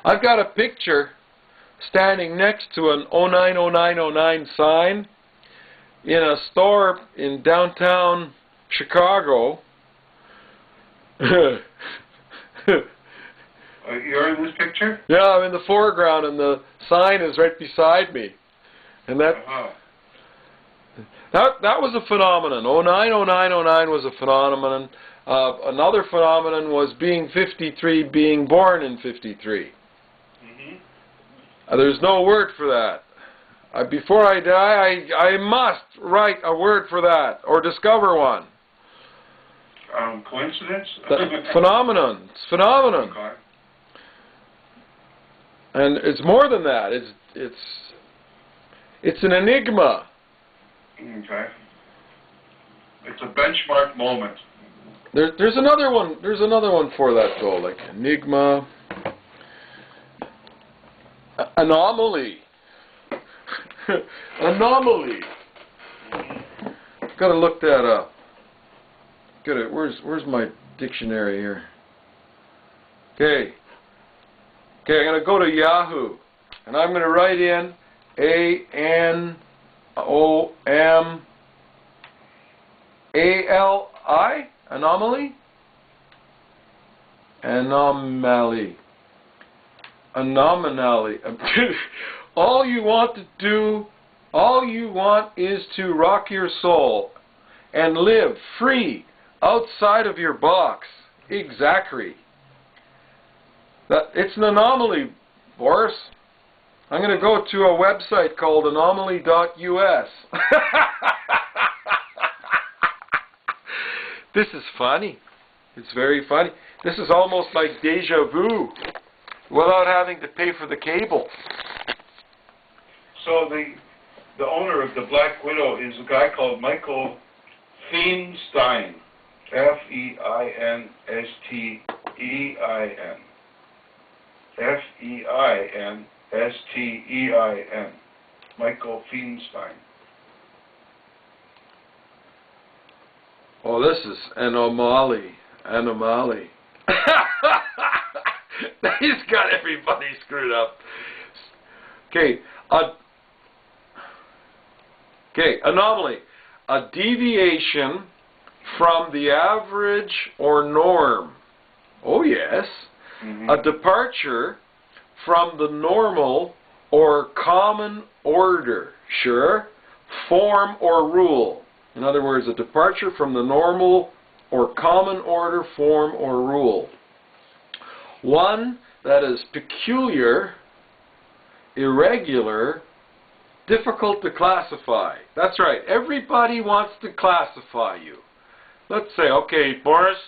I've got a picture standing next to an 090909 sign in a store in downtown Chicago. You're in this picture? Yeah, I'm in the foreground and the sign is right beside me. And that was a phenomenon. 090909 was a phenomenon. Another phenomenon was being 53, being born in 53. There's no word for that. Before I die, I must write a word for that, or discover one. Coincidence? Phenomenon. It's phenomenon. Okay. And it's more than that. It's an enigma. Okay. It's a benchmark moment. There's another one. There's another one for that though, like enigma. Anomaly. Anomaly. Gotta look that up. Get it. Where's my dictionary here? Okay. Okay, I'm gonna go to Yahoo, and I'm gonna write in ANOMALI. Anomaly. Anomaly. Anomaly. All you want to do, all you want is to rock your soul and live free outside of your box. Exactly. It's an anomaly, Boris. I'm going to go to a website called anomaly.us. This is funny. It's very funny. This is almost like deja vu without having to pay for the cable. So the owner of the Black Widow is a guy called Michael Feinstein. Feinstein. Feinstein. Michael Feinstein. Oh, this is anomaly. Anomaly. He's got everybody screwed up. Okay. Okay, anomaly. A deviation from the average or norm. Oh, yes. A departure from the normal or common order. Sure. Form or rule. In other words, a departure from the normal or common order, form, or rule. One that is peculiar, irregular, difficult to classify. That's right. Everybody wants to classify you. Let's say, okay, Boris,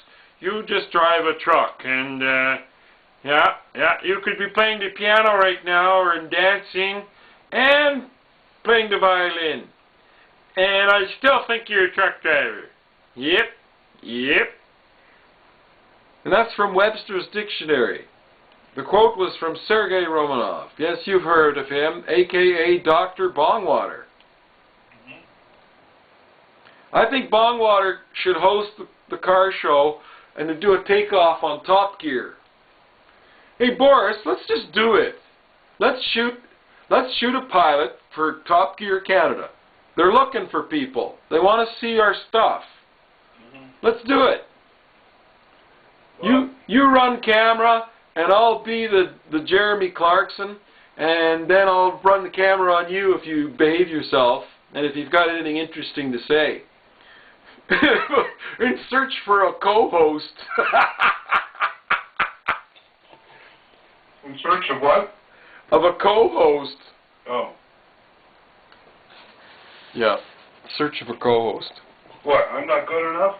you just drive a truck, and you could be playing the piano right now, or dancing, and playing the violin. And I still think you're a truck driver. Yep. Yep. And that's from Webster's Dictionary. The quote was from Sergei Romanoff. Yes, you've heard of him, a.k.a. Dr. Bongwater. I think Bongwater should host the car show and to do a takeoff on Top Gear. Hey, Boris, let's just do it. Let's shoot a pilot for Top Gear Canada. They're looking for people. They want to see our stuff. Let's do it. Well, you run camera, and I'll be the Jeremy Clarkson, and then I'll run the camera on you if you behave yourself, and if you've got anything interesting to say. In search for a co-host. In search of what? Of a co-host. Oh. Yeah, search of a co-host. What, I'm not good enough?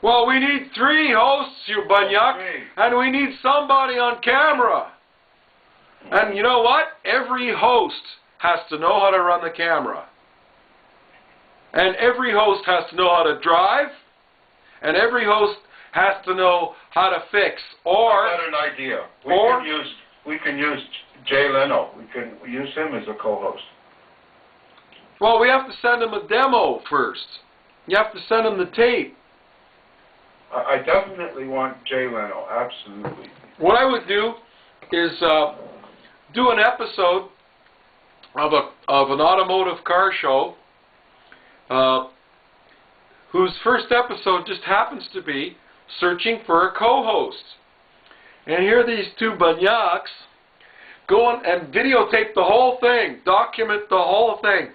Well, we need 3 hosts, you Banyak, and we need somebody on camera. And you know what? Every host has to know how to run the camera. And every host has to know how to drive. And every host has to know how to fix. Or I got an idea. We can use Jay Leno. We can use him as a co-host. Well, we have to send him a demo first. You have to send him the tape. I definitely want Jay Leno, absolutely. What I would do is do an episode of an automotive car show whose first episode just happens to be searching for a co-host. And here these two Banyaks go and videotape the whole thing, document the whole thing.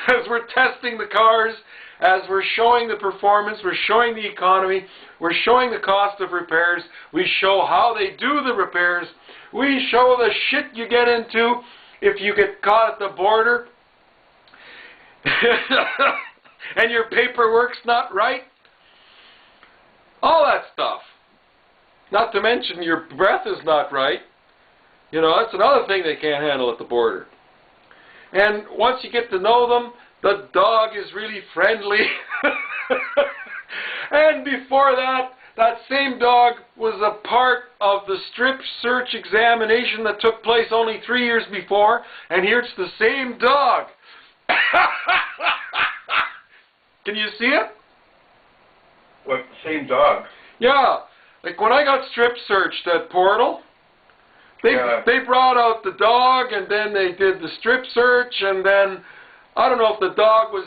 As we're testing the cars, as we're showing the performance, we're showing the economy, we're showing the cost of repairs, we show how they do the repairs, we show the shit you get into if you get caught at the border and your paperwork's not right. All that stuff. Not to mention your breath is not right. You know, that's another thing they can't handle at the border. And once you get to know them, the dog is really friendly. And before that, that same dog was a part of the strip search examination that took place only 3 years before, and here it's the same dog. Can you see it? What, same dog? Yeah. Like when I got strip searched at Portal, they brought out the dog, and then they did the strip search, and then I don't know if the dog was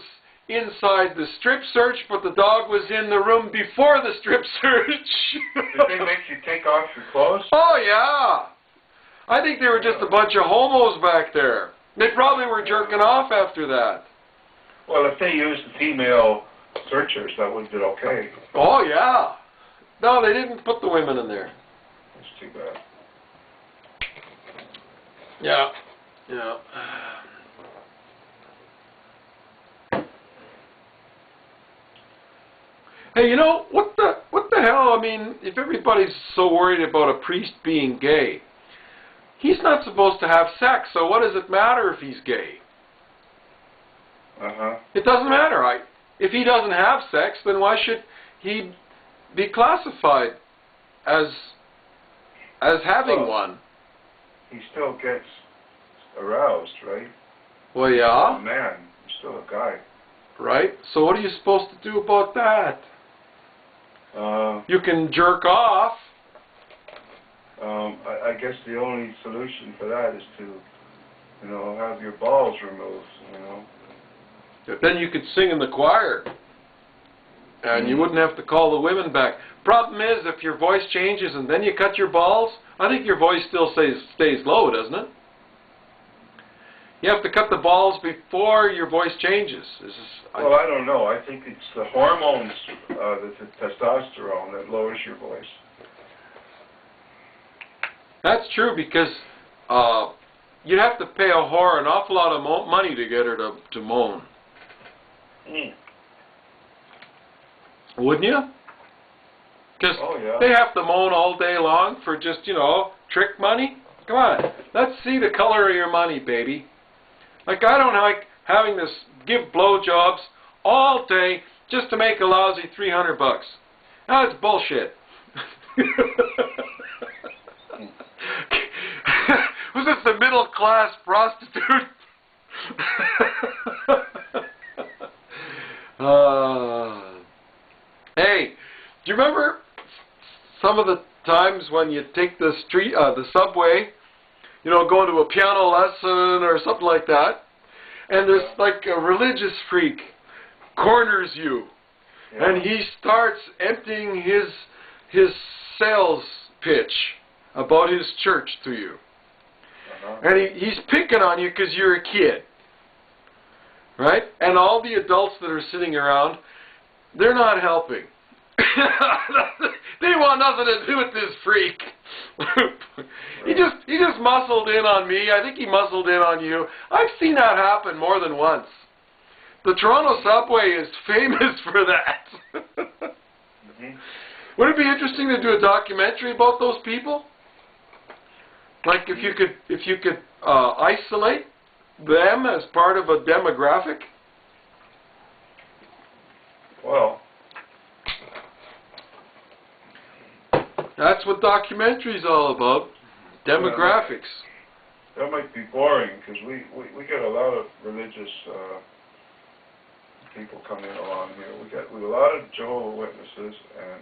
inside the strip search, but the dog was in the room before the strip search. Did they make you take off your clothes? Oh, yeah. I think they were just a bunch of homos back there. They probably were jerking off after that. Well, if they used the female searchers, that would have been okay. Oh, yeah. No, they didn't put the women in there. That's too bad. Yeah. Yeah. Hey, you know, what the hell? I mean, if everybody's so worried about a priest being gay, he's not supposed to have sex, so what does it matter if he's gay? Uh-huh. It doesn't matter. If he doesn't have sex, then why should he be classified as having one? He still gets aroused, right? Well, yeah. He's a man. He's still a guy. Right? So what are you supposed to do about that? You can jerk off. I guess the only solution for that is to, you know, have your balls removed, you know. But then you could sing in the choir. And you wouldn't have to call the women back. Problem is, if your voice changes and then you cut your balls, I think your voice still stays low, doesn't it? You have to cut the balls before your voice changes. Well, I don't know. I think it's the hormones, the testosterone, that lowers your voice. That's true, because you'd have to pay a whore an awful lot of money to get her to moan. Wouldn't you? Because they have to moan all day long for just, you know, trick money. Come on, let's see the color of your money, baby. Like, I don't like having to give blowjobs all day just to make a lousy $300 bucks. That's bullshit. Was this the middle class prostitute? Hey, do you remember some of the times when you take the subway, you know, going to a piano lesson or something like that, and there's like a religious freak corners you, and he starts emptying his sales pitch about his church to you, and he's picking on you because you're a kid, right? And all the adults that are sitting around, they're not helping. They want nothing to do with this freak. He just muscled in on me. I think he muscled in on you. I've seen that happen more than once. The Toronto subway is famous for that. Would it be interesting to do a documentary about those people? Like if you could isolate them as part of a demographic? Well, that's what documentary's all about. Demographics. That might be boring because we get a lot of religious people coming along here. We got a lot of Jehovah's Witnesses, and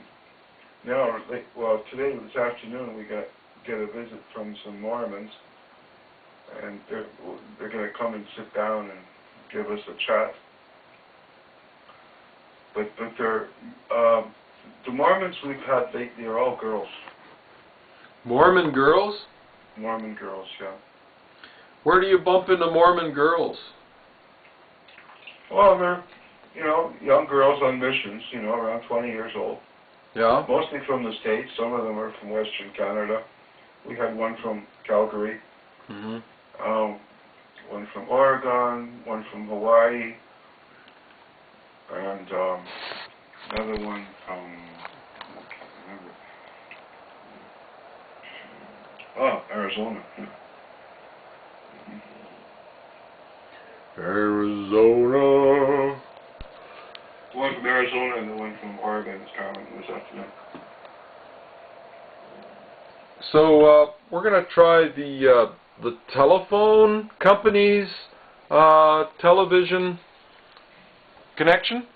now, well, today this afternoon we got get a visit from some Mormons, and they're going to come and sit down and give us a chat. But they're the Mormons we've had lately are all girls. Mormon girls? Mormon girls, yeah. Where do you bump into Mormon girls? Well, they're, you know, young girls on missions, you know, around 20 years old. Yeah? Mostly from the States. Some of them are from Western Canada. We had one from Calgary, one from Oregon, one from Hawaii, and another one from, I can't remember. Oh, Arizona. Arizona. The one from Arizona and the one from Oregon was after them. So we're going to try the telephone company's television connection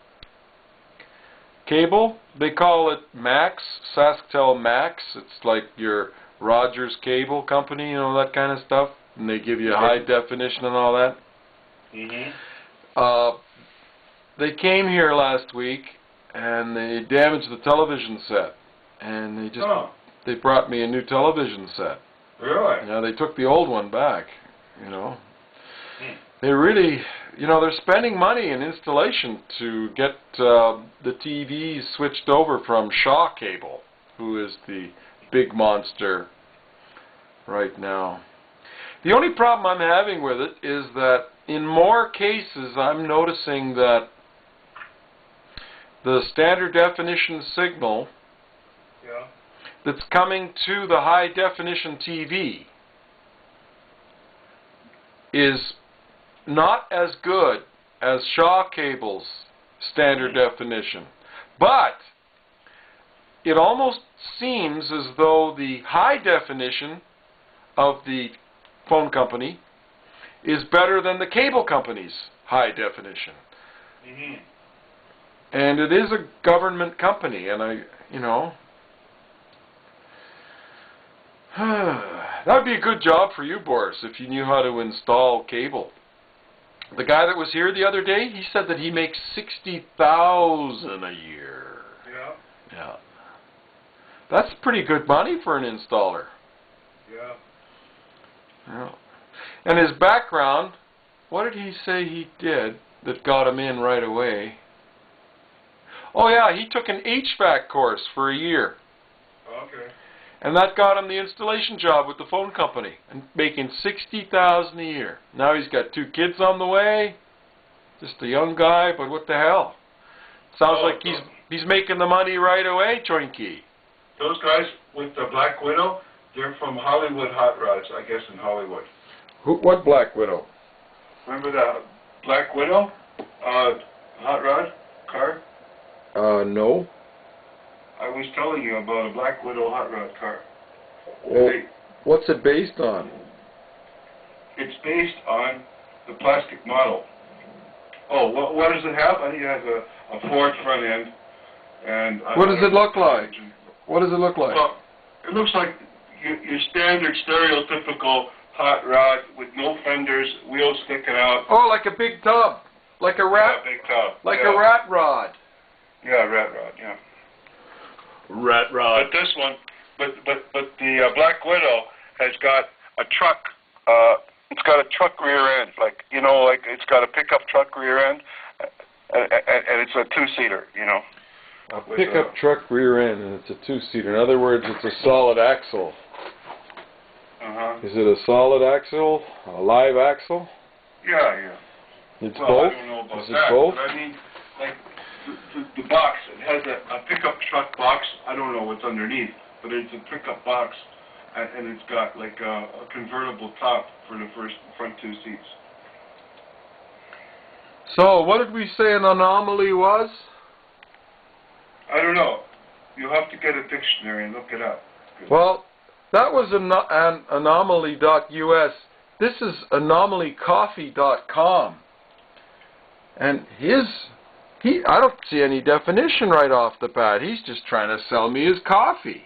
cable. They call it Max, SaskTel Max. It's like your Rogers cable company, you know, that kind of stuff. And they give you high definition and all that. They came here last week and they damaged the television set. And they just they brought me a new television set. Really? Yeah, they took the old one back, you know. They really, you know, they're spending money in installation to get the TVs switched over from Shaw Cable, who is the big monster right now. The only problem I'm having with it is that in more cases I'm noticing that the standard definition signal that's coming to the high definition TV is not as good as Shaw Cable's standard definition. But it almost seems as though the high definition of the phone company is better than the cable company's high definition. And it is a government company, and you know, that would be a good job for you, Boris, if you knew how to install cable. The guy that was here the other day, he said that he makes $60,000 a year. Yeah. That's pretty good money for an installer. Yeah. And his background, what did he say he did that got him in right away? Oh yeah, he took an HVAC course for a year. Okay. And that got him the installation job with the phone company, and making $60,000 a year. Now he's got 2 kids on the way. Just a young guy, but what the hell? Sounds like he's making the money right away, Choinky. Those guys with the Black Widow, they're from Hollywood Hot Rods, I guess, in Hollywood. What Black Widow? Remember the Black Widow hot rod car? No. I was telling you about a Black Widow hot rod car. Well, what's it based on? It's based on the plastic model. Oh, what does it have? I think it has a Ford front end. And what does it look like? What does it look like? Well, it looks like your standard stereotypical hot rod with no fenders, wheels sticking out. Oh, like a big tub. Like a rat. Yeah, big tub. Like a rat rod. Yeah, rat rod, yeah. Rat rod. But this one, but the Black Widow has got a truck. It's got a truck rear end, like, you know, like it's got a pickup truck rear end, and it's a 2-seater, you know. A pickup truck rear end, and it's a 2-seater. In other words, it's a solid axle. Is it a solid axle? A live axle? Yeah. It's well, both? I don't know about Is it that, both? but I mean, like, the box, it has a pickup truck box. I don't know what's underneath, but it's a pickup box, and it's got like a convertible top for the front 2 seats. So, what did we say an anomaly was? I don't know. You'll have to get a dictionary and look it up. Well, that was an anomaly.us. This is anomalycoffee.com. And I don't see any definition right off the bat. He's just trying to sell me his coffee.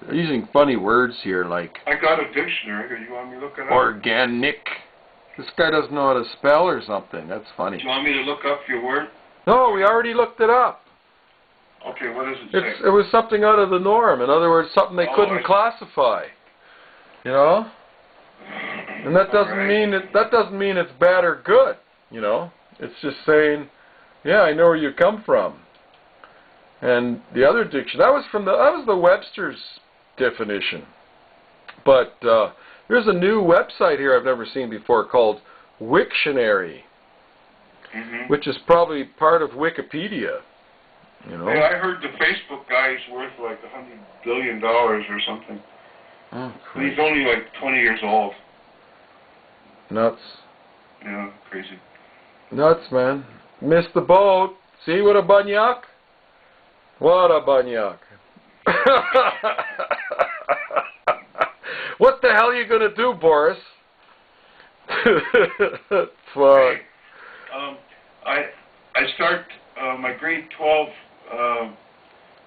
they're using funny words here like I got a dictionary. You want me to look it up? organic. This guy doesn't know how to spell or something. That's funny. Do you want me to look up your word? No, we already looked it up. Okay, what does it say? It was something out of the norm. In other words, something they couldn't classify. You know? And that doesn't mean it's bad or good, you know? It's just saying, yeah, I know where you come from. And the other dictionary, that was the Webster's definition. But there's a new website here I've never seen before called Wiktionary, which is probably part of Wikipedia. You know? Yeah, I heard the Facebook guy is worth like $100 billion or something. Oh, but he's only like 20 years old. Nuts. Yeah, crazy. Nuts, man. Missed the boat. See what a banyak? What a banyak. What the hell are you going to do, Boris? Fuck. I start my grade 12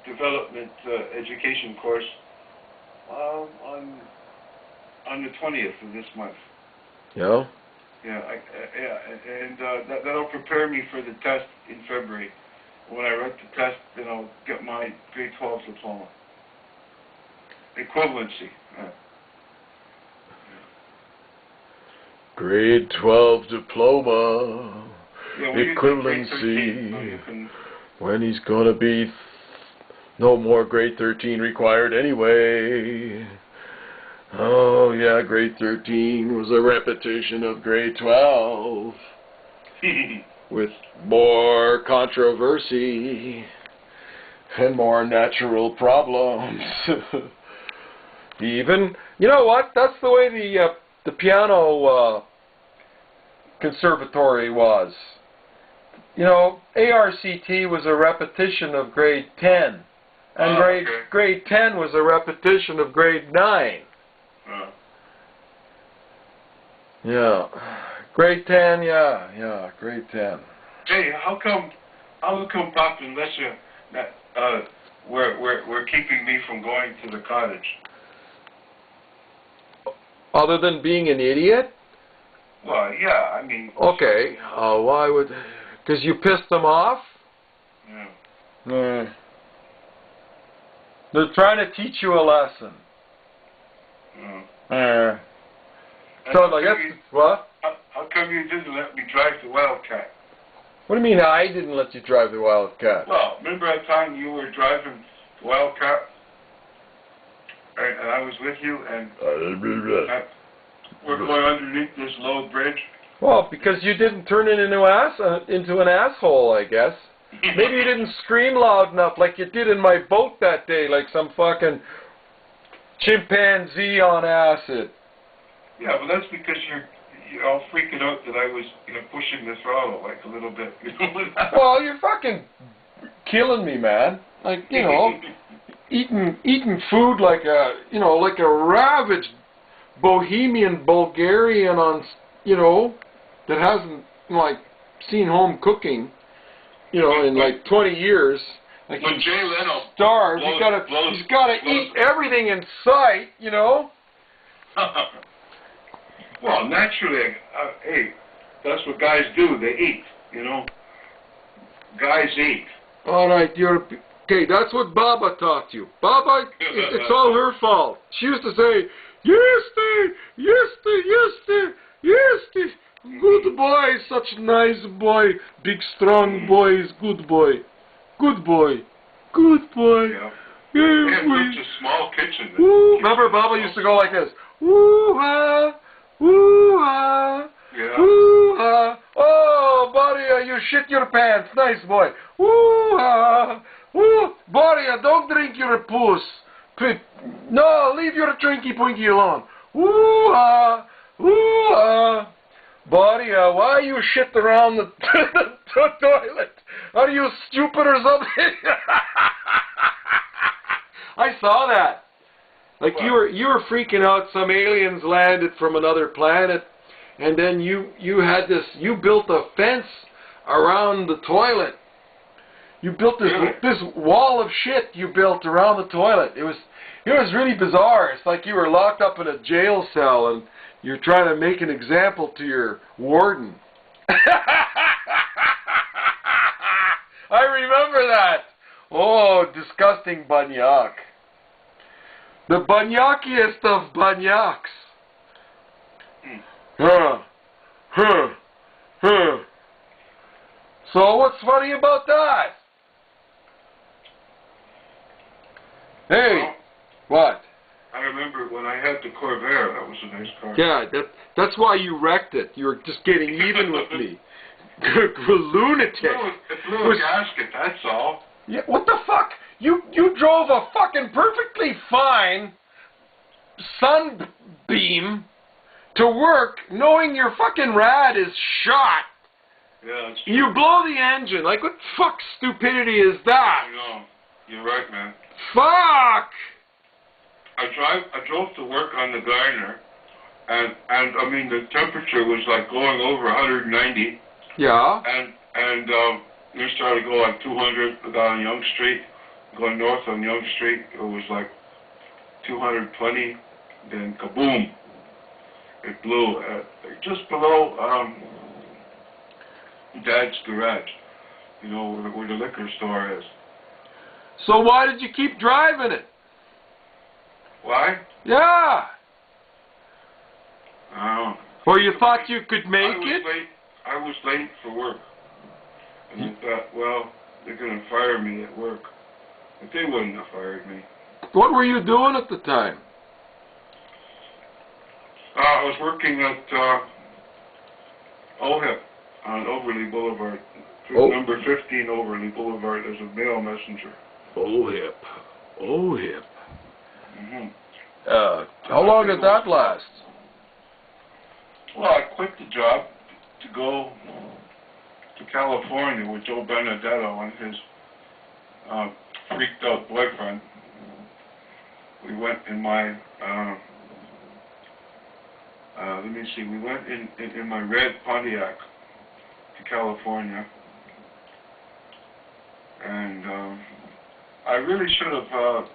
development education course on the 20th of this month. Yeah? Yeah, and that'll prepare me for the test in February. When I write the test, then I'll get my grade 12 diploma. Equivalency. Yeah. Grade 12 diploma. Yeah, Equivalency. 13, when he's gonna be no more grade 13 required anyway. Oh yeah, grade 13 was a repetition of grade 12 with more controversy and more natural problems. Even, you know what? That's the way the piano conservatory was. You know, ARCT was a repetition of grade 10, and grade 10 was a repetition of grade 9. Yeah, grade 10, yeah, grade 10. Hey, how come Pop and Lesha were keeping me from going to the cottage? Other than being an idiot? Well, yeah, I mean... Okay, why would... Because you pissed them off? Yeah. They're trying to teach you a lesson. So, like, what? How come you didn't let me drive the Wildcat? What do you mean I didn't let you drive the Wildcat? Well, remember that time you were driving the Wildcat? And I was with you, and we're going underneath this low bridge? Well, because you didn't turn it into an asshole, I guess. Maybe you didn't scream loud enough like you did in my boat that day, like some fucking chimpanzee on acid. Yeah, but that's because you're all freaking out that I was, pushing the throttle like a little bit. Well, you're fucking killing me, man. Like, eating food like like a ravaged Bohemian Bulgarian on, that hasn't seen home cooking, in like 20 years. Like when Jay Leno starved, he's gotta eat everything in sight, Well, naturally, hey, that's what guys do. They eat, Guys eat. All right, okay, that's what Baba taught you. Baba, it's all her fault. She used to say, yes, good boy, such a nice boy, big strong boy is good boy. Good boy. Yeah. Yeah, such a small kitchen. Remember, Baba used to go like this. Woo-ha, woo-ha, yeah. woo-ha. Oh, Boria, you shit your pants. Nice boy. Woo-ha, woo. Boria, don't drink your puss. No, leave your drinky-punky alone. Woo-ha, woo-ha. Boria, why you shit around the toilet? Are you stupid or something? I saw that. Like you were freaking out. Some aliens landed from another planet, and then you built a fence around the toilet. You built this wall of shit you built around the toilet. It It was really bizarre. It's like you were locked up in a jail cell and you're trying to make an example to your warden. I remember that. Oh, disgusting Banyak. The Banyakiest of Banyaks. So what's funny about that? Hey, what? I remember when I had the Corvair, that was a nice car. Yeah, that's why you wrecked it. You were just getting even with me. Lunatic. It blew a gasket, that's all. Yeah, what the fuck? You drove a fucking perfectly fine Sunbeam to work knowing your fucking rad is shot. Yeah, that's true. You blow the engine. Like, what fuck stupidity is that? I know. You're right, man. Fuck! I drove to work on the Gardener, and I mean, the temperature was like going over 190. Yeah. And we started to go like 200 down Yonge Street, going north on Yonge Street. It was like 220, then kaboom! It blew just below Dad's garage, you know, where the liquor store is. So why did you keep driving it? Why? Yeah. Or you thought you could make it? I was late for work. And I thought, well, they're going to fire me at work. But they wouldn't have fired me. What were you doing at the time? I was working at OHIP on Overley Boulevard. Number 15 Overley Boulevard as a mail messenger. OHIP. OHIP. Mm-hmm. How long did that last? Well, I quit the job to go to California with Joe Benedetto and his freaked out boyfriend. We went in my, we went in my red Pontiac to California. And I really should have,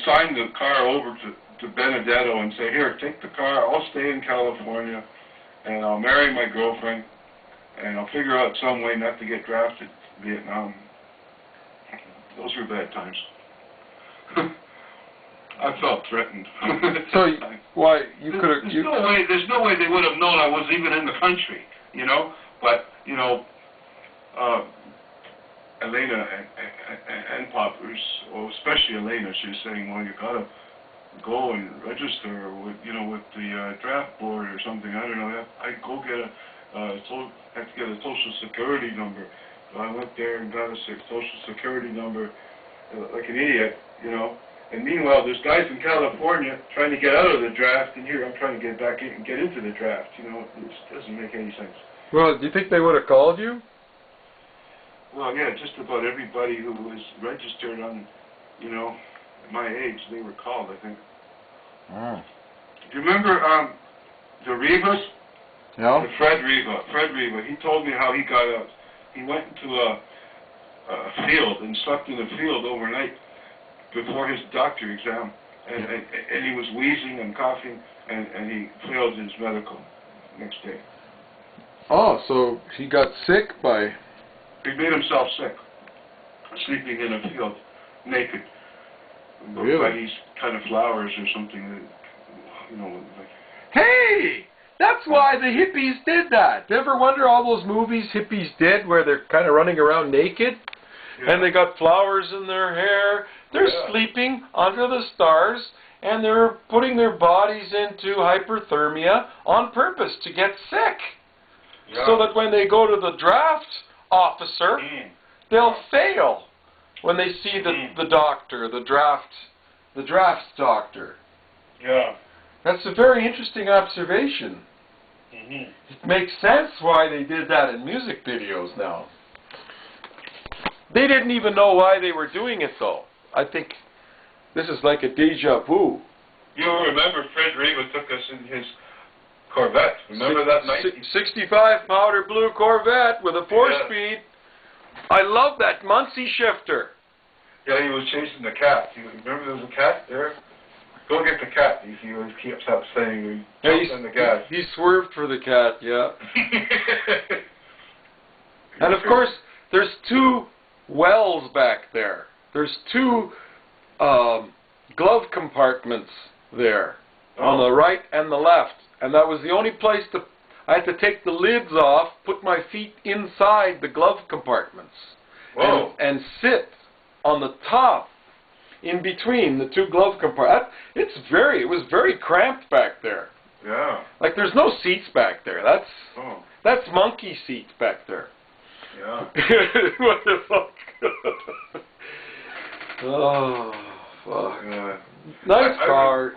signed the car over to Benedetto and say, here, take the car, I'll stay in California, and I'll marry my girlfriend, and I'll figure out some way not to get drafted to Vietnam. Those were bad times. I felt threatened. So, why, you could have... There's no way they would have known I was even in the country, but, Elena and Poppers, well, especially Elena, she was saying, well, you gotta go and register with, with the draft board or something. I don't know. I go get have to get a social security number. So I went there and got a social security number, like an idiot, And meanwhile, there's guys in California trying to get out of the draft, and here I'm trying to get back in and get into the draft. It doesn't make any sense. Well, do you think they would have called you? Well, yeah, just about everybody who was registered on, my age, they were called, I think. Oh. Do you remember the Rivas? Yeah. Fred Riva. He told me how he got out. He went into a field and slept in the field overnight before his doctor exam. And he was wheezing and coughing, and he failed his medical next day. Oh, so he got sick by... He made himself sick, sleeping in a field, naked. Really? By these kind of flowers or something that, like... Hey! That's why the hippies did that. Do you ever wonder all those movies hippies did where they're kind of running around naked? Yeah. And they got flowers in their hair. They're sleeping under the stars, and they're putting their bodies into hyperthermia on purpose to get sick. Yeah. So that when they go to the draft officer, they'll fail when they see the doctor, the draft doctor. Yeah. That's a very interesting observation. It makes sense why they did that in music videos now. They didn't even know why they were doing it, though. I think this is like a deja vu. You remember Fred Riva took us in his Corvette. Remember that night? 65 powder blue Corvette with a 4-speed. I love that Muncie shifter. Yeah, he was chasing the cat. Remember there was a cat there? Go get the cat. He always keeps up saying he jumped on the gas. He swerved for the cat, yeah. And of course, there's two wells back there. There's two glove compartments there, on the right and the left. And that was the only place I had to take the lids off, put my feet inside the glove compartments, and sit on the top, in between the two glove compartments. It was very cramped back there. Yeah. Like there's no seats back there. That's monkey seats back there. Yeah. What the fuck? Oh, fuck. Yeah. Nice car.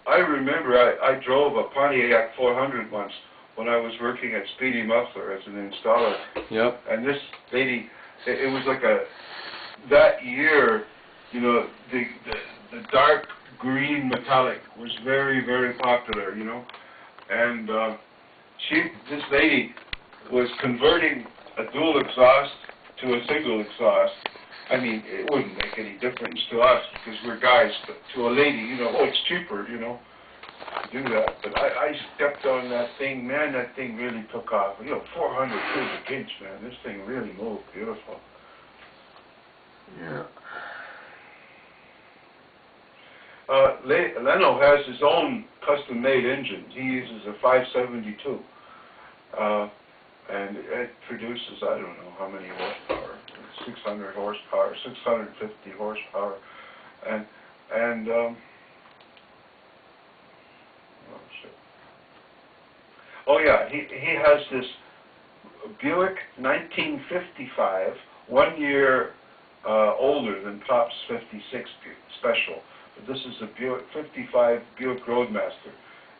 I remember I drove a Pontiac 400 once when I was working at Speedy Muffler as an installer. Yep. And this lady, it was like that year, you know, the dark green metallic was very, very popular, you know. And this lady was converting a dual exhaust to a single exhaust. I mean, it wouldn't make any difference to us because we're guys, but to a lady, you know, it's cheaper, you know, to do that. But I stepped on that thing, man, that thing really took off. You know, 400 cubic inch, man, this thing really moved, beautiful. Yeah. Leno has his own custom-made engine. He uses a 572, and it produces, I don't know how many horsepower, 600 horsepower, 650 horsepower, and oh yeah, he has this Buick 1955, 1 year older than Pop's 56 special. But this is a Buick 55 Buick Roadmaster,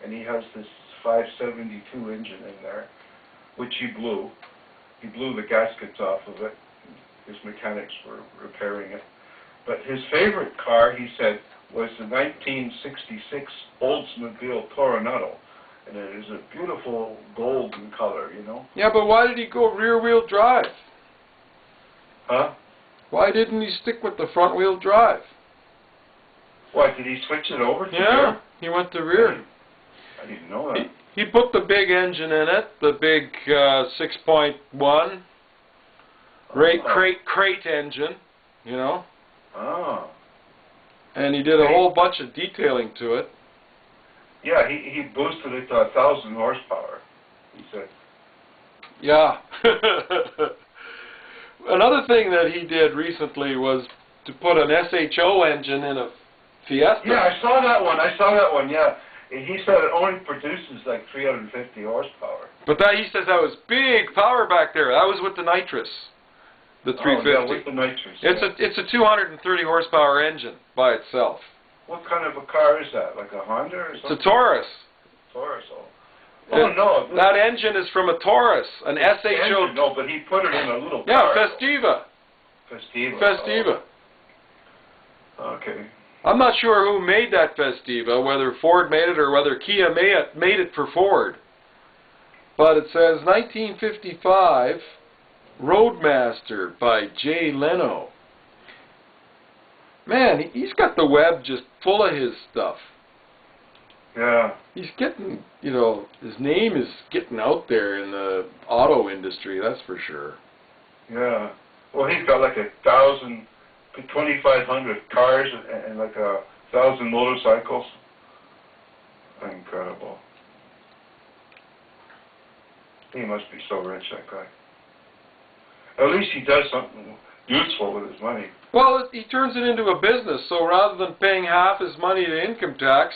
and he has this 572 engine in there, which he blew. He blew the gaskets off of it. His mechanics were repairing it. But his favorite car, he said, was the 1966 Oldsmobile Toronado, and it is a beautiful golden color, you know. Yeah, but why did he go rear-wheel drive? Huh? Why didn't he stick with the front-wheel drive? What, did he switch it over to Yeah, rear? he went to rear. I didn't know that. He put the big engine in it, the big 6.1 crate engine, you know. Oh. And he did a whole bunch of detailing to it. Yeah, he boosted it to 1,000 horsepower, he said. Yeah. Another thing that he did recently was to put an SHO engine in a Fiesta. Yeah, I saw that one, yeah. He said it only produces like 350 horsepower. But he says that was big power back there. That was with the nitrous, the 350. Oh, yeah, with the nitrous. It's a 230 horsepower engine by itself. What kind of a car is that? Like a Honda or something? It's a Taurus. Taurus, oh no. That engine is from a Taurus, an SHO. Engine, no, but he put it in a little car. Yeah, Festiva. Festiva. Oh. Okay. I'm not sure who made that Festiva, whether Ford made it or whether Kia made it for Ford. But it says 1955 Roadmaster by Jay Leno. Man, he's got the web just full of his stuff. Yeah. He's getting, you know, his name is getting out there in the auto industry, that's for sure. Yeah. Well, he's got like 2,500 cars and like 1,000 motorcycles. Incredible. He must be so rich, that guy. At least he does something useful with his money. Well, he turns it into a business, so rather than paying half his money to income tax,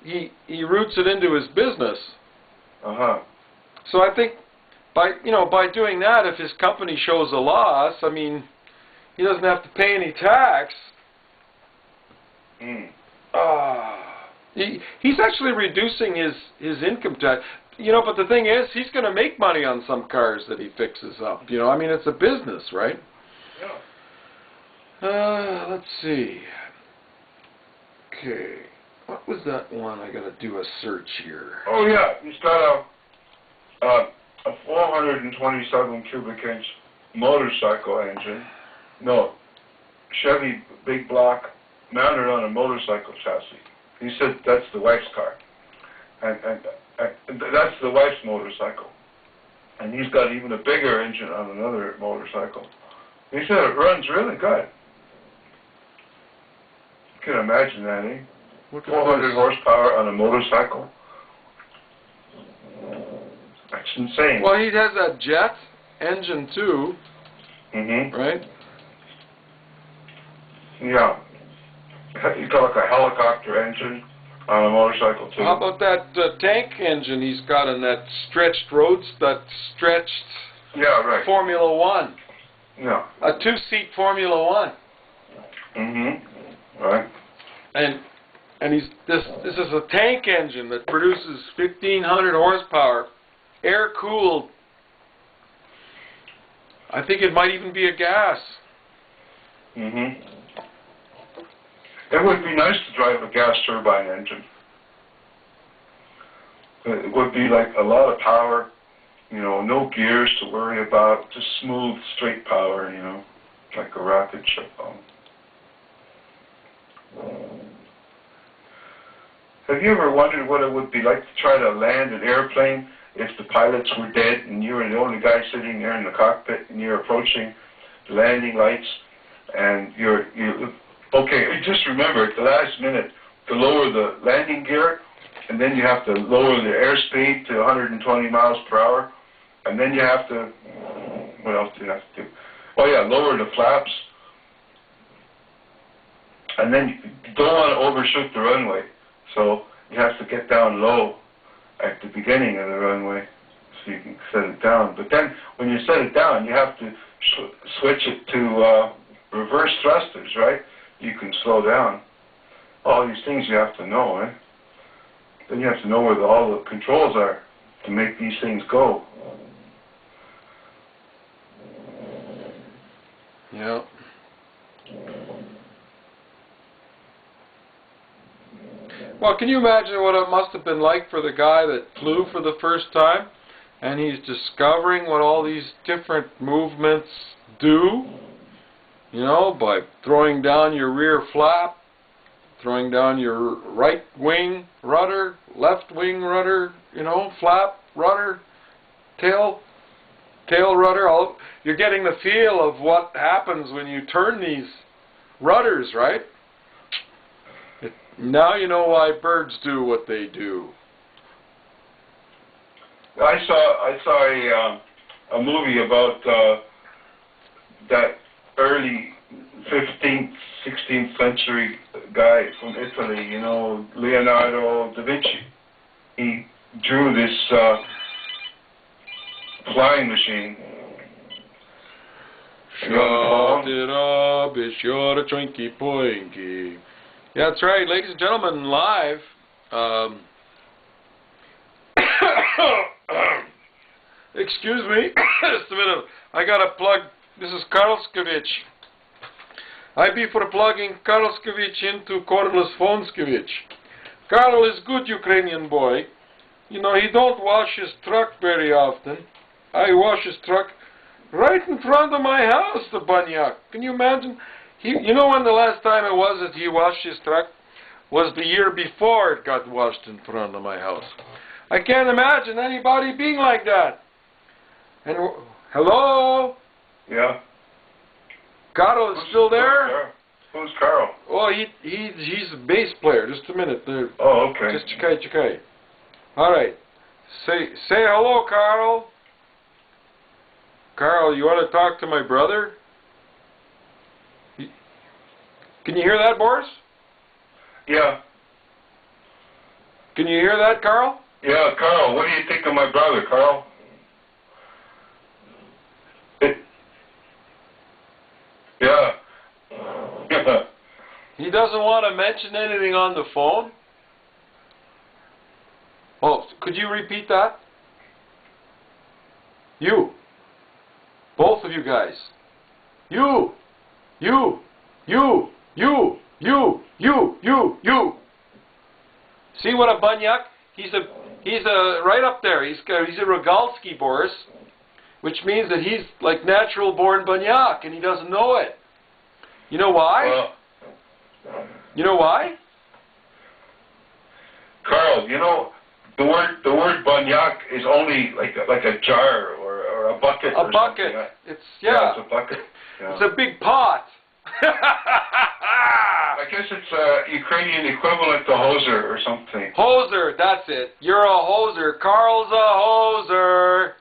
he roots it into his business. Uh-huh. So I think by doing that, if his company shows a loss, I mean, he doesn't have to pay any tax. He's actually reducing his income tax. You know, but the thing is, he's going to make money on some cars that he fixes up. You know, I mean, it's a business, right? Yeah. Let's see. Okay. What was that one? I got to do a search here. Oh, yeah. He's got a 427 cubic inch motorcycle engine. No, Chevy big block mounted on a motorcycle chassis. He said that's the wife's car, and that's the wife's motorcycle. And he's got even a bigger engine on another motorcycle. He said it runs really good. You can imagine that, eh? 400 horsepower on a motorcycle. That's insane. Well, he has that jet engine too, right? Yeah. You got like a helicopter engine on a motorcycle too. How about that tank engine he's got in that stretched roads, that stretched Yeah, right. Formula One? Yeah. A two-seat Formula One. Right. And he's this is a tank engine that produces 1,500 horsepower, air-cooled. I think it might even be a gas. It would be nice to drive a gas turbine engine. It would be like a lot of power, you know, no gears to worry about, just smooth, straight power, you know, like a rocket ship. Have you ever wondered what it would be like to try to land an airplane if the pilots were dead and you were the only guy sitting there in the cockpit and you're approaching the landing lights and okay, just remember at the last minute to lower the landing gear, and then you have to lower the airspeed to 120 miles per hour, and then you have to, what else do you have to do? Oh yeah, lower the flaps, and then you don't want to overshoot the runway, so you have to get down low at the beginning of the runway so you can set it down. But then when you set it down, you have to switch it to reverse thrusters, right? You can slow down. All these things you have to know, eh? Then you have to know where all the controls are to make these things go. Yeah. Well, can you imagine what it must have been like for the guy that flew for the first time, and he's discovering what all these different movements do? You know, by throwing down your rear flap, throwing down your right wing rudder, left wing rudder, you know, flap, rudder, tail rudder. You're getting the feel of what happens when you turn these rudders, right? Now you know why birds do what they do. I saw a movie about that early 15th, 16th century guy from Italy, you know, Leonardo da Vinci. He drew this flying machine. Shut it up, it's your trinky poinky. Yeah, that's right, ladies and gentlemen, live. Excuse me, just a minute. I gotta plug. This is Karlskevich. I be for plugging Karlskevich into cordless Fonskevich. Karl is good Ukrainian boy. You know, he don't wash his truck very often. I wash his truck right in front of my house, the Banyak. Can you imagine? You know when the last time it was that he washed his truck? Was the year before it got washed in front of my house. I can't imagine anybody being like that. And hello? Yeah. Carl is still there? Who's Carl? Oh, he's a bass player. Just a minute. Oh, okay. Just chikay. All right. Say hello, Carl. Carl, you want to talk to my brother? Can you hear that, Boris? Yeah. Can you hear that, Carl? Yeah, Carl. What do you think of my brother, Carl? Yeah. He doesn't want to mention anything on the phone? Oh, could you repeat that? You. Both of you guys. You. See what a Banyak? He's a right up there. He's a Rogalski Boris, which means that he's like natural born Banyak and he doesn't know it. You know why? Well, you know why? Carl, you know, the word banyak is only like a jar or a bucket. A bucket. It's it's a bucket. Yeah. It's a big pot. I guess it's a Ukrainian equivalent to hoser or something. Hoser, that's it. You're a hoser. Carl's a hoser.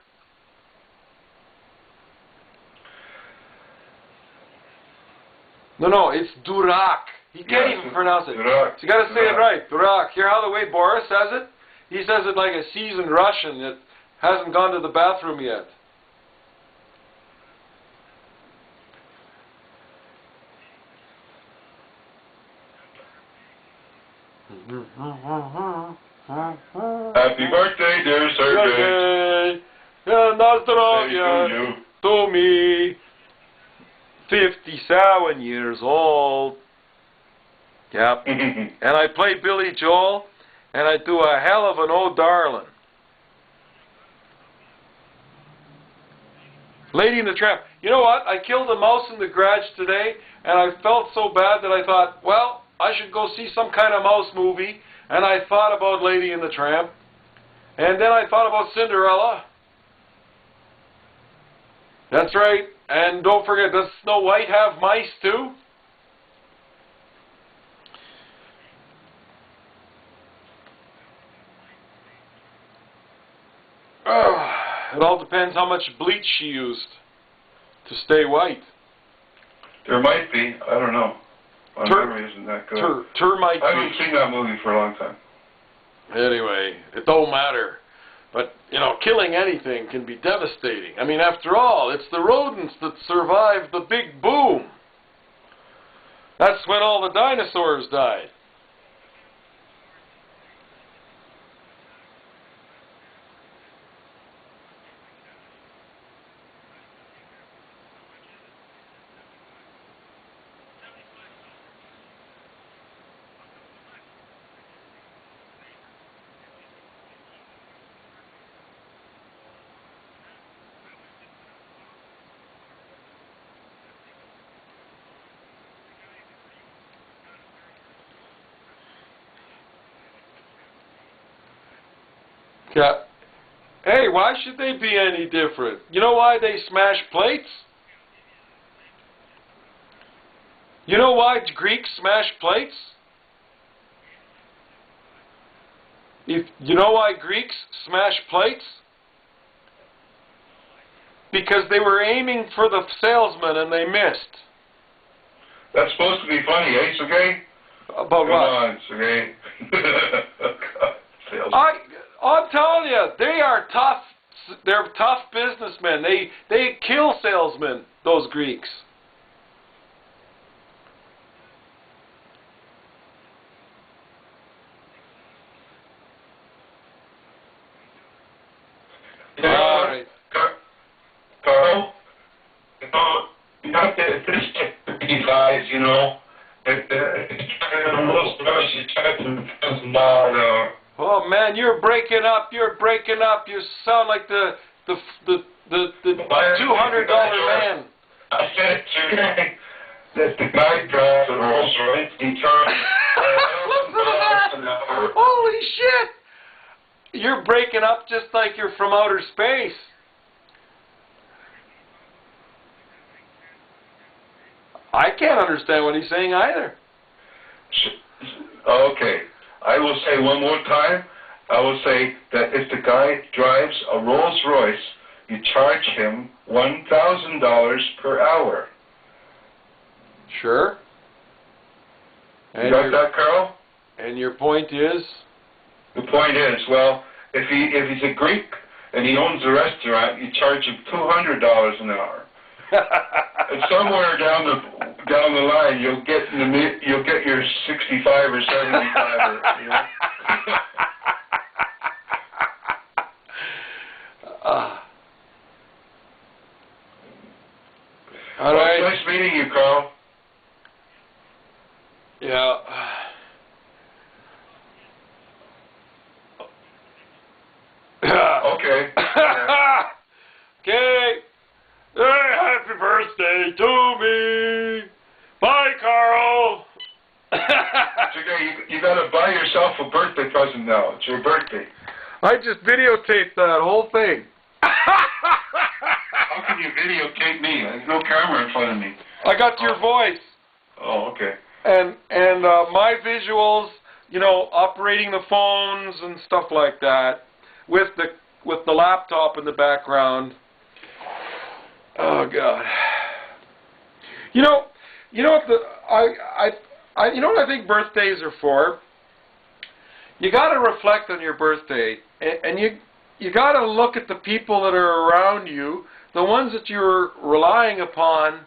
No, it's durak. He can't even pronounce it. Durak. So you got to say it right. Durak. Hear how the way Boris says it? He says it like a seasoned Russian that hasn't gone to the bathroom yet. Happy birthday, dear Sergei. Na zdrowie to me. 57 years old. Yep. And I play Billy Joel, and I do a hell of an "Oh Darling." Lady in the Tramp. You know what? I killed a mouse in the garage today, and I felt so bad that I thought, well, I should go see some kind of mouse movie, and I thought about Lady in the Tramp, and then I thought about Cinderella. That's right. And don't forget, does Snow White have mice too? It all depends how much bleach she used to stay white. There might be. I don't know. My memory isn't that good. Termite. I haven't seen that movie for a long time. Anyway, it don't matter. But, you know, killing anything can be devastating. I mean, after all, it's the rodents that survived the big boom. That's when all the dinosaurs died. Yeah. Hey, why should they be any different? You know why they smash plates? You know why Greeks smash plates? You know why Greeks smash plates? Because they were aiming for the salesman and they missed. That's supposed to be funny, eh, Sergei? About Come what? on, Sergei. I'm telling you, they are tough. They're tough businessmen. They kill salesmen, those Greeks. All right. Carl, you have to appreciate these guys, you know. Oh man, you're breaking up. You're breaking up. You sound like the $200 man. I said today that the guy drives a Rolls Royce. He charges $1,000 an hour. Holy shit! You're breaking up just like you're from outer space. I can't understand what he's saying either. Okay. I will say one more time. I will say that if the guy drives a Rolls Royce, you charge him $1,000 per hour. Sure. And You got that, Carl? And your point is? The point is, well, if he's a Greek and he owns a restaurant, you charge him $200 an hour. And somewhere down the line, you'll get your 65 or 75. Or, you know? All right. Nice meeting you, Carl. Yeah. Okay. Okay. Hey, happy birthday to me. Bye. Bye, Carl. Sergei, you got to buy yourself a birthday present now. It's your birthday. I just videotaped that whole thing. How can you videotape me? There's no camera in front of me. I got your voice. Oh, okay. And my visuals, you know, operating the phones and stuff like that, with the laptop in the background. Oh God. You know what you know what I think birthdays are for? You got to reflect on your birthday, and you got to look at the people that are around you, the ones that you're relying upon,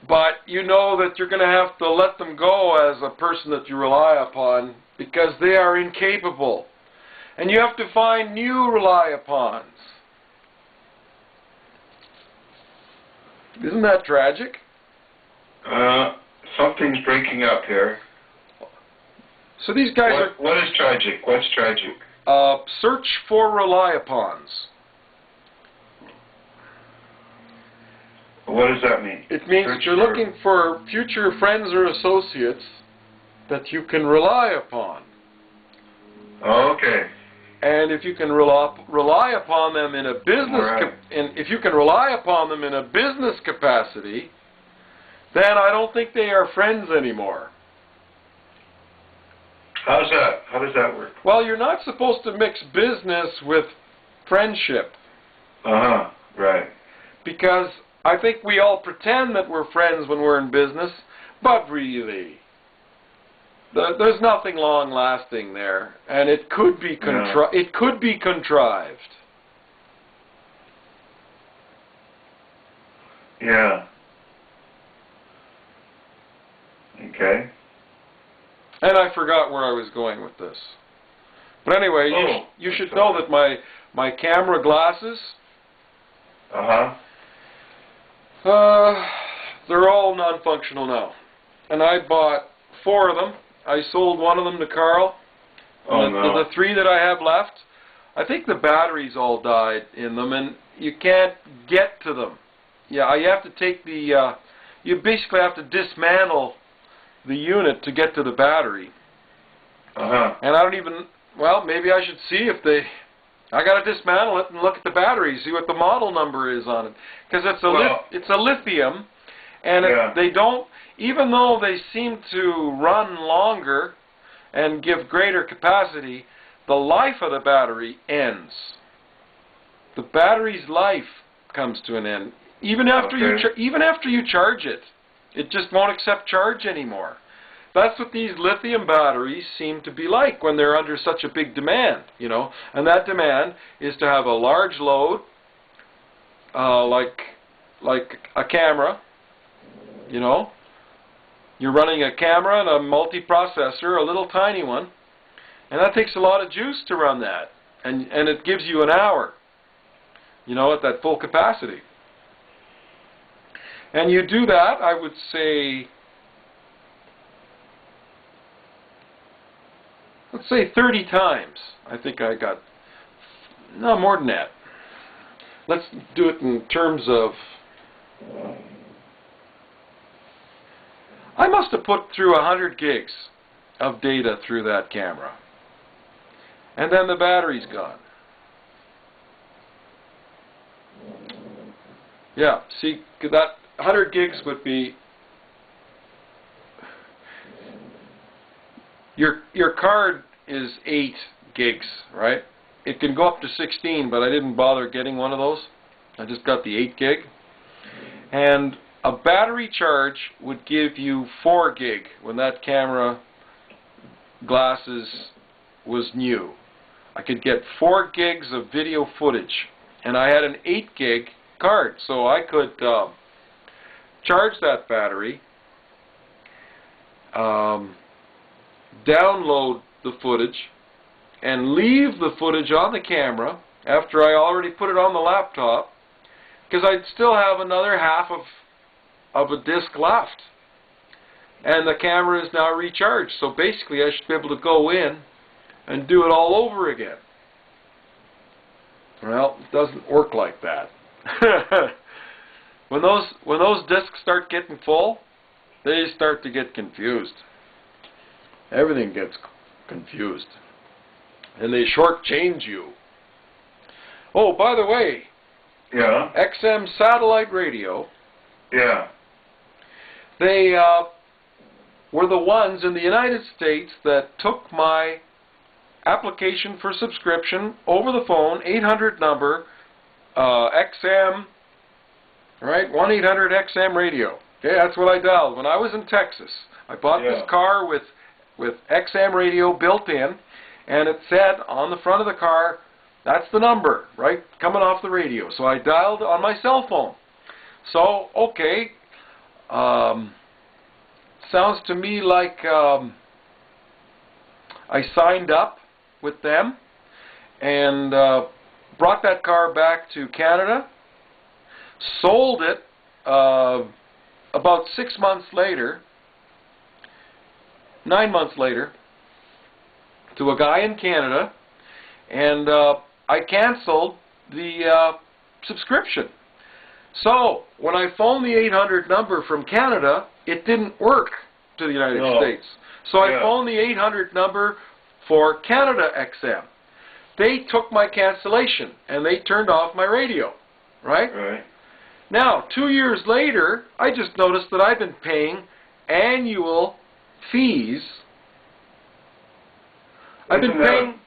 but you know that you're going to have to let them go as a person that you rely upon because they are incapable. And you have to find new rely-upons. Isn't that tragic? Something's breaking up here. So these guys What is tragic? What's tragic? search for rely-upons. What does that mean? It means that you're looking for future friends or associates that you can rely upon. Oh, okay. And if you can rely upon them in a business, if you can rely upon them in a business capacity, then I don't think they are friends anymore. How's that? How does that work? Well, you're not supposed to mix business with friendship. Right. Because I think we all pretend that we're friends when we're in business, but really, there's nothing long-lasting there, and it could be contrived. Yeah. Okay. And I forgot where I was going with this. But anyway, you should know that my camera glasses, they're all non-functional now. And I bought 4 of them. I sold one of them to Carl. The 3 that I have left, I think the batteries all died in them, and you can't get to them. Yeah, you have to take the, you basically have to dismantle the unit to get to the battery. And I don't even, well, maybe I should see if they, I got to dismantle it and look at the battery, see what the model number is on it. Because it's a lithium, and they don't, even though they seem to run longer and give greater capacity, the life of the battery ends. The battery's life comes to an end. Even after you charge it, it just won't accept charge anymore. That's what these lithium batteries seem to be like when they're under such a big demand, you know. And that demand is to have a large load, like a camera, you know. You're running a camera and a multiprocessor, a little tiny one, and that takes a lot of juice to run that. And it gives you an hour, you know, at that full capacity. And you do that, I would say, let's say 30 times. I think I got, no, more than that. Let's do it in terms of, I must have put through 100 gigs of data through that camera. And then the battery's gone. Yeah, see, that 100 gigs would be, your card is 8 gigs, right? It can go up to 16, but I didn't bother getting one of those. I just got the 8 gig. And a battery charge would give you 4 gig when that camera glasses was new. I could get 4 gigs of video footage, and I had an 8 gig card, so I could charge that battery, download the footage, and leave the footage on the camera after I already put it on the laptop, because I'd still have another half of a disc left. And the camera is now recharged, so basically I should be able to go in and do it all over again. Well, it doesn't work like that. when those discs start getting full, they start to get confused. Everything gets confused. And they shortchange you. Oh, by the way, Yeah. XM satellite radio, Yeah. they were the ones in the United States that took my application for subscription over the phone, 800 number, XM, right, 1-800-XM radio. Okay, that's what I dialed when I was in Texas. I bought this car with XM radio built in, and it said on the front of the car, that's the number, right, coming off the radio. So I dialed on my cell phone. So, okay, sounds to me like I signed up with them and brought that car back to Canada, sold it about 6 months later, 9 months later, to a guy in Canada, and I canceled the subscription. So, when I phoned the 800 number from Canada, it didn't work to the United States. So I phoned the 800 number for Canada XM. They took my cancellation, and they turned off my radio, right? Right. Now, 2 years later, I just noticed that I've been paying annual fees. I've been paying,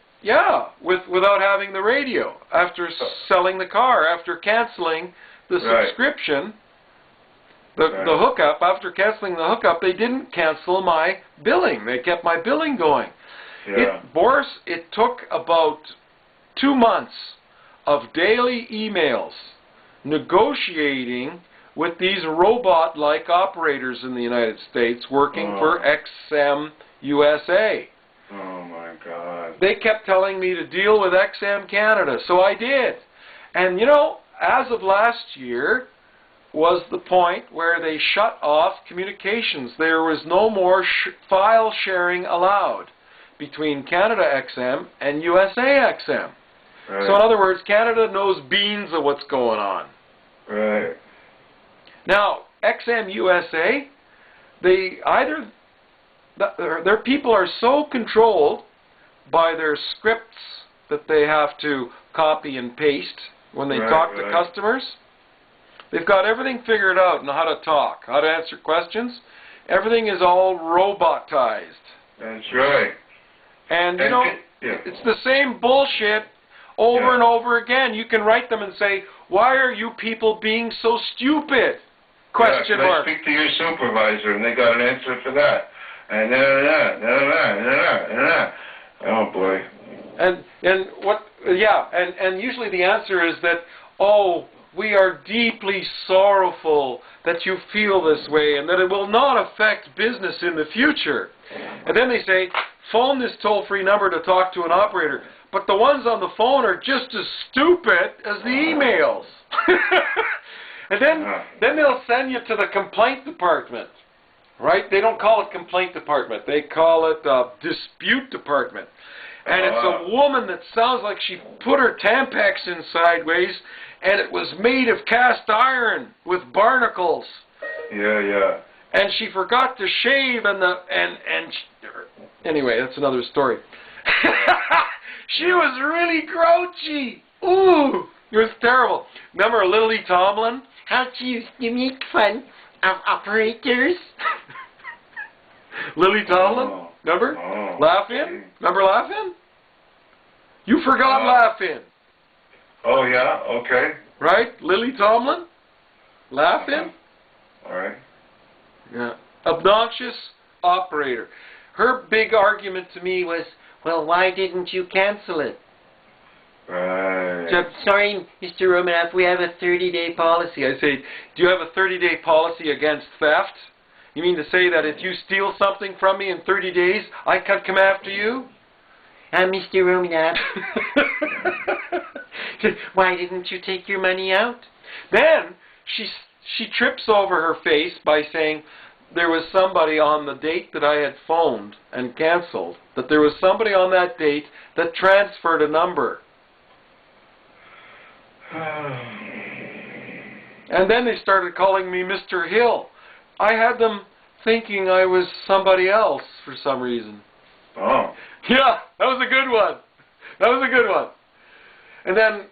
without having the radio, after selling the car, after canceling the subscription, the hookup. After canceling the hookup, they didn't cancel my billing. They kept my billing going. Boris, it took about 2 months of daily emails negotiating with these robot-like operators in the United States working for XM USA. Oh my God. They kept telling me to deal with XM Canada, so I did. And you know, as of last year was the point where they shut off communications. There was no more file sharing allowed between Canada XM and USA XM. Right. So in other words, Canada knows beans of what's going on. Right. Now, XM USA, their people are so controlled by their scripts that they have to copy and paste when they talk to customers. They've got everything figured out on how to talk, how to answer questions. Everything is all robotized. That's right. And you know, it's the same bullshit over and over again. You can write them and say, "Why are you people being so stupid?" Question mark. Speak to your supervisor, and they got an answer for that. And oh boy. And what? Yeah. And usually the answer is that, oh, we are deeply sorrowful that you feel this way, and that it will not affect business in the future. And then they say, phone this toll-free number to talk to an operator. But the ones on the phone are just as stupid as the emails. And then they'll send you to the complaint department, right? They don't call it complaint department. They call it dispute department. And it's a woman that sounds like she put her Tampax in sideways, and it was made of cast iron with barnacles. Yeah. And she forgot to shave, anyway, that's another story. She was really grouchy. Ooh, it was terrible. Remember Lily Tomlin? How she used to make fun of operators. Lily Tomlin? Remember? Laugh-In? Remember Laugh-In? You forgot Laugh-In. Oh, yeah? Okay. Right? Lily Tomlin? Laugh-In? All right. Yeah. Obnoxious operator. Her big argument to me was, well, why didn't you cancel it? Right. So, sorry, Mr. Romanoff, we have a 30-day policy. I say, do you have a 30-day policy against theft? You mean to say that if you steal something from me in 30 days, I can come after you? Mr. Romanoff, why didn't you take your money out? Then she trips over her face by saying there was somebody on the date that I had phoned and canceled, that there was somebody on that date that transferred a number. And then they started calling me Mr. Hill. I had them thinking I was somebody else for some reason. Oh. Yeah, that was a good one. That was a good one. And then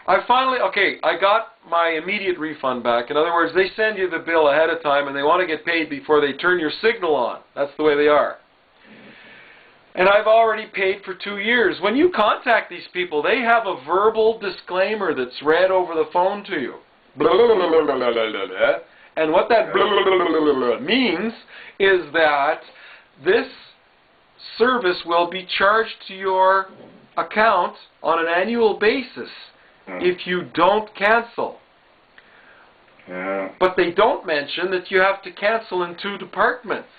I finally, I got my immediate refund back. In other words, they send you the bill ahead of time and they want to get paid before they turn your signal on. That's the way they are. And I've already paid for 2 years. When you contact these people, they have a verbal disclaimer that's read over the phone to you. And what that means is that this service will be charged to your account on an annual basis if you don't cancel. Yeah. But they don't mention that you have to cancel in 2 departments.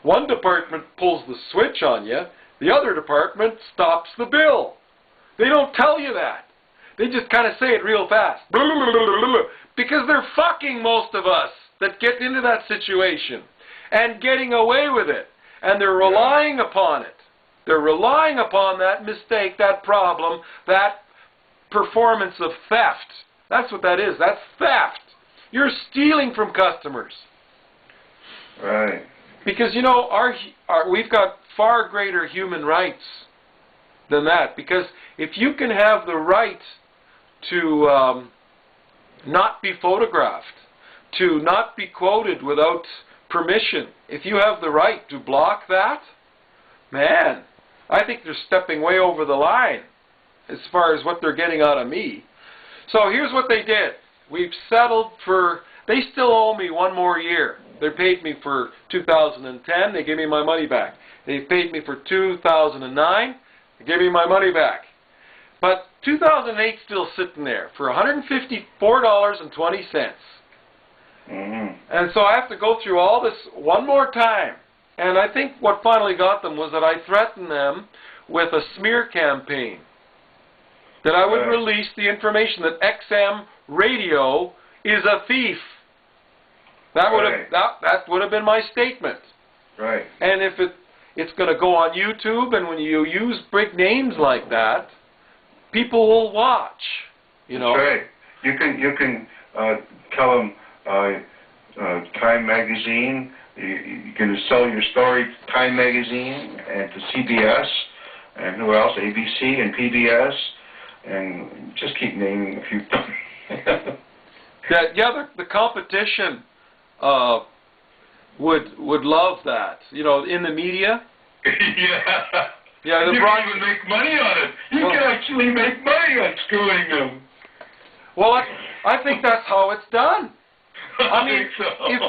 One department pulls the switch on you, the other department stops the bill. They don't tell you that. They just kind of say it real fast. Because they're fucking most of us that get into that situation and getting away with it. And they're relying upon it. They're relying upon that mistake, that problem, that performance of theft. That's what that is. That's theft. You're stealing from customers. Right. Because, you know, we've got far greater human rights than that. Because if you can have the right to not be photographed, to not be quoted without permission, if you have the right to block that, man, I think they're stepping way over the line as far as what they're getting out of me. So here's what they did. We've settled for, they still owe me 1 more year. They paid me for 2010, they gave me my money back. They paid me for 2009, they gave me my money back. But 2008 still sitting there for $154.20. And so I have to go through all this 1 more time. And I think what finally got them was that I threatened them with a smear campaign. That I would release the information that XM radio is a thief. That would have been my statement. Right. And if it's going to go on YouTube, and when you use big names like that, people will watch. You know. That's right. You can tell them Time Magazine. You can sell your story to Time Magazine and to CBS and who else? ABC and PBS, and just keep naming a few. The competition would love that. You know, in the media. Yeah, you can even make money on it. You can actually make money on screwing them. Well, I think that's how it's done. I mean,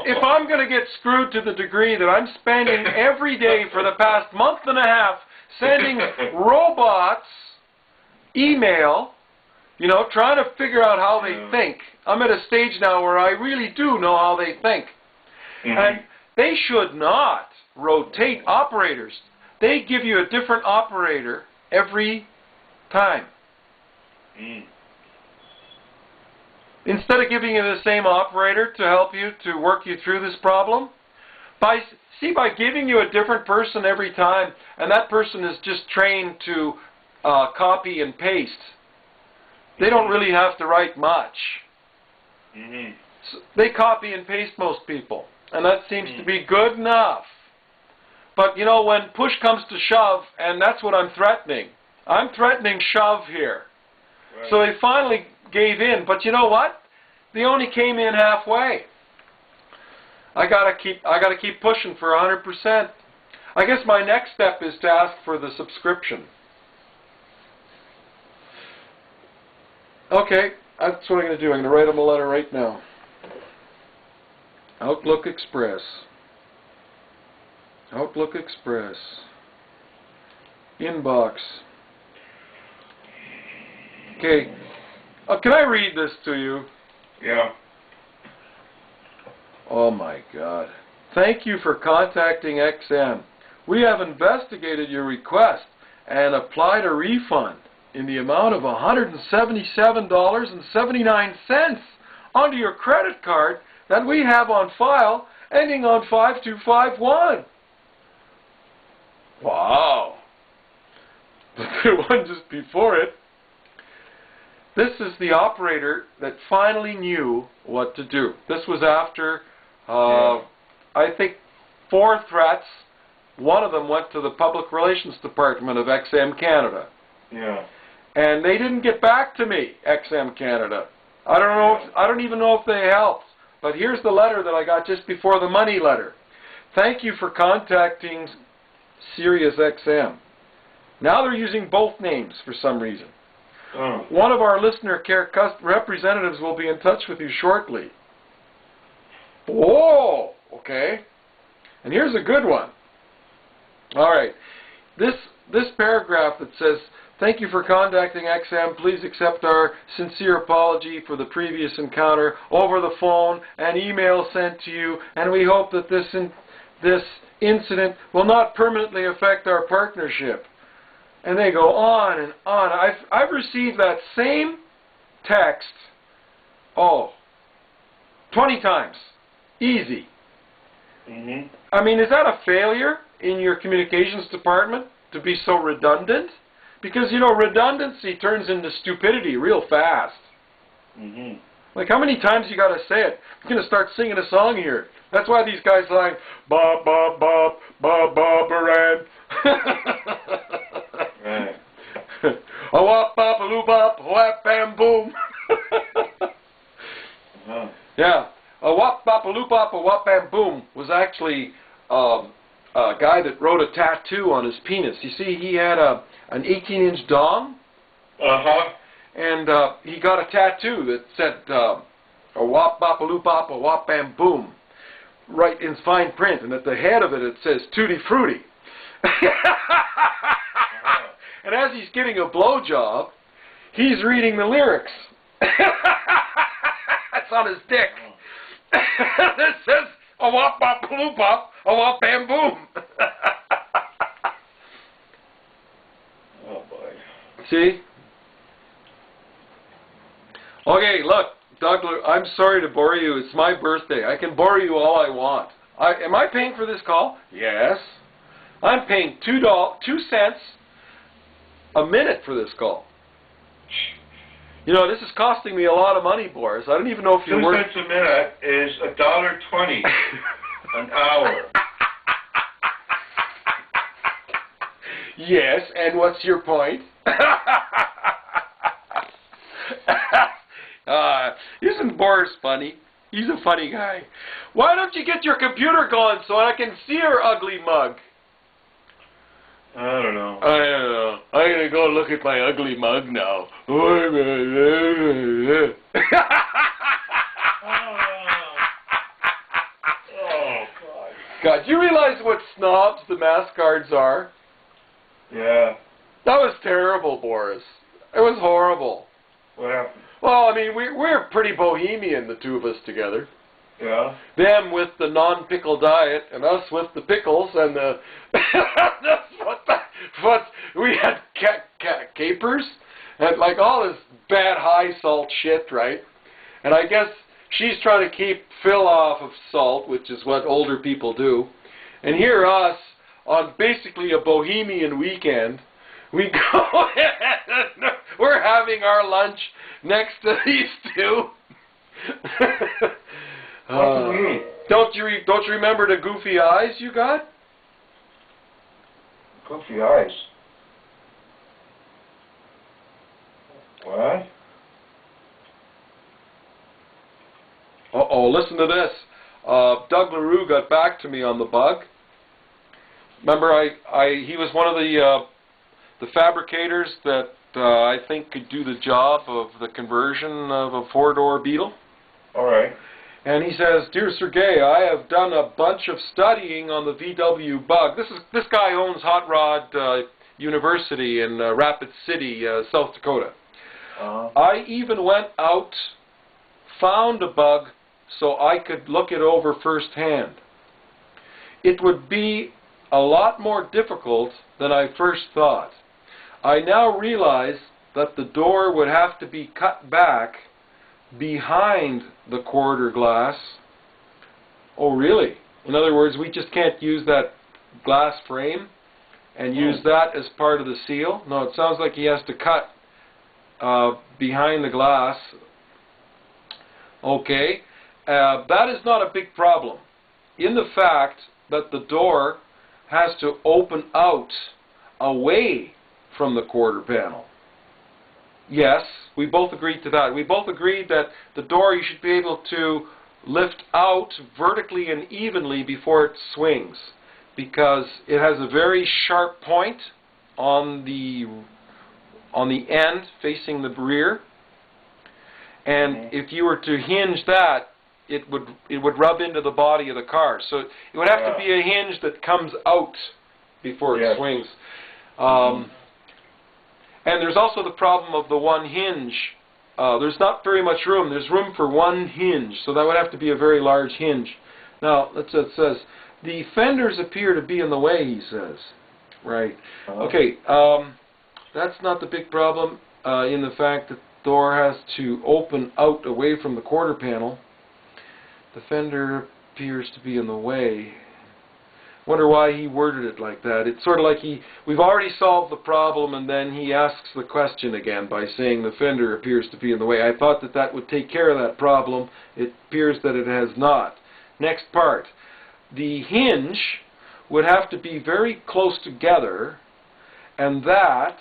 if I'm going to get screwed to the degree that I'm spending every day for the past month and a half sending robots email, you know, trying to figure out how they think. I'm at a stage now where I really do know how they think. And they should not rotate operators. They give you a different operator every time. Instead of giving you the same operator to help you, to work you through this problem, by giving you a different person every time, and that person is just trained to copy and paste, they don't really have to write much. So they copy and paste most people, and that seems to be good enough. But, you know, when push comes to shove, and that's what I'm threatening shove here. Right. So they finally gave in, but you know what? They only came in halfway. I gotta keep pushing for 100%. I guess my next step is to ask for the subscription. Okay, that's what I'm going to do. I'm going to write them a letter right now. Outlook Express. Outlook Express. Inbox. Okay. Can I read this to you? Yeah. Oh my God. Thank you for contacting XM. We have investigated your request and applied a refund in the amount of $177.79 onto your credit card that we have on file ending on 5251. Wow. But the one just before it. this is the operator that finally knew what to do. This was after, I think, 4 threats. One of them went to the Public Relations Department of XM Canada. Yeah. And they didn't get back to me, XM Canada. I don't know. I don't even know if they helped. But here's the letter that I got just before the money letter. Thank you for contacting Sirius XM. Now they're using both names for some reason. Oh. One of our listener care representatives will be in touch with you shortly. Whoa! Okay. And here's a good one. All right. This paragraph that says, thank you for contacting XM. Please accept our sincere apology for the previous encounter over the phone and email sent to you, and we hope that this incident will not permanently affect our partnership. And they go on and on. I've received that same text, 20 times. Easy. Mm-hmm. I mean, is that a failure in your communications department to be so redundant? Because, you know, redundancy turns into stupidity real fast. Mm-hmm. Like, how many times you got to say it? I'm going to start singing a song here. That's why these guys like, Bob, Bob, Bob, Bob, Bob, Baran. Right. A wop, bop, a loo, bop, a whap, bam, boom. Uh-huh. Yeah. A wop, bop, a loo, bop, a whap, bam, boom was actually a guy that wrote a tattoo on his penis. You see, he had an 18-inch dong. Uh-huh. And he got a tattoo that said, a wop, bop, a loo, bop, a whap, bam, boom, right in fine print. And at the head of it, it says, Tutti Frutti. And as he's getting a blowjob, he's reading the lyrics. That's on his dick. It says, a wop, bop, a loo, bop, a whap, bam, boom. Oh, boy. See? Okay, look, Doug, I'm sorry to bore you. It's my birthday. I can bore you all I want. Am I paying for this call? Yes. I'm paying 2 cents a minute for this call. You know, this is costing me a lot of money, Boris. I don't even know if you're 2 worth... cents a minute is $1.20 an hour. Yes, and what's your point? Isn't Boris funny? He's a funny guy. Why don't you get your computer going so I can see your ugly mug? I don't know. I don't know. I'm going to go look at my ugly mug now. Oh, God. God, do you realize what snobs the mask guards are? Yeah. That was terrible, Boris. It was horrible. What happened? Well, I mean, we're pretty bohemian, the two of us together. Yeah. Them with the non-pickle diet, and us with the pickles, and the... what we had capers, and like all this bad high salt shit, right? And I guess she's trying to keep Phil off of salt, which is what older people do. And here us, on basically a bohemian weekend, we go and we're having our lunch next to these two. What do we eat? Don't you remember the goofy eyes you got? Goofy eyes. What? Uh-oh, listen to this. Doug LaRue got back to me on the bug. Remember, he was one of the fabricators that I think could do the job of the conversion of a 4-door Beetle. All right. And he says, Dear Sergei, I have done a bunch of studying on the VW bug. This guy owns Hot Rod University in Rapid City, South Dakota. I even went out, found a bug so I could look it over firsthand. It would be a lot more difficult than I first thought. I now realize that the door would have to be cut back behind the quarter glass. Oh, really? In other words, we just can't use that glass frame and use that as part of the seal? No, it sounds like he has to cut behind the glass. Okay, that is not a big problem in the fact that the door has to open out away from the quarter panel. Yes, we both agreed to that. We both agreed that the door you should be able to lift out vertically and evenly before it swings, because it has a very sharp point on the end facing the rear, and if you were to hinge that, it would rub into the body of the car. So it would have to be a hinge that comes out before it swings. And there's also the problem of the one hinge. There's not very much room. There's room for one hinge, so that would have to be a very large hinge. Now, that's what it says. The fenders appear to be in the way, he says. Right. Okay, that's not the big problem in the fact that the door has to open out away from the quarter panel. The fender appears to be in the way. Wonder why he worded it like that. It's sort of like we've already solved the problem, and then he asks the question again by saying the fender appears to be in the way. I thought that that would take care of that problem. It appears that it has not. Next part. The hinge would have to be very close together, and that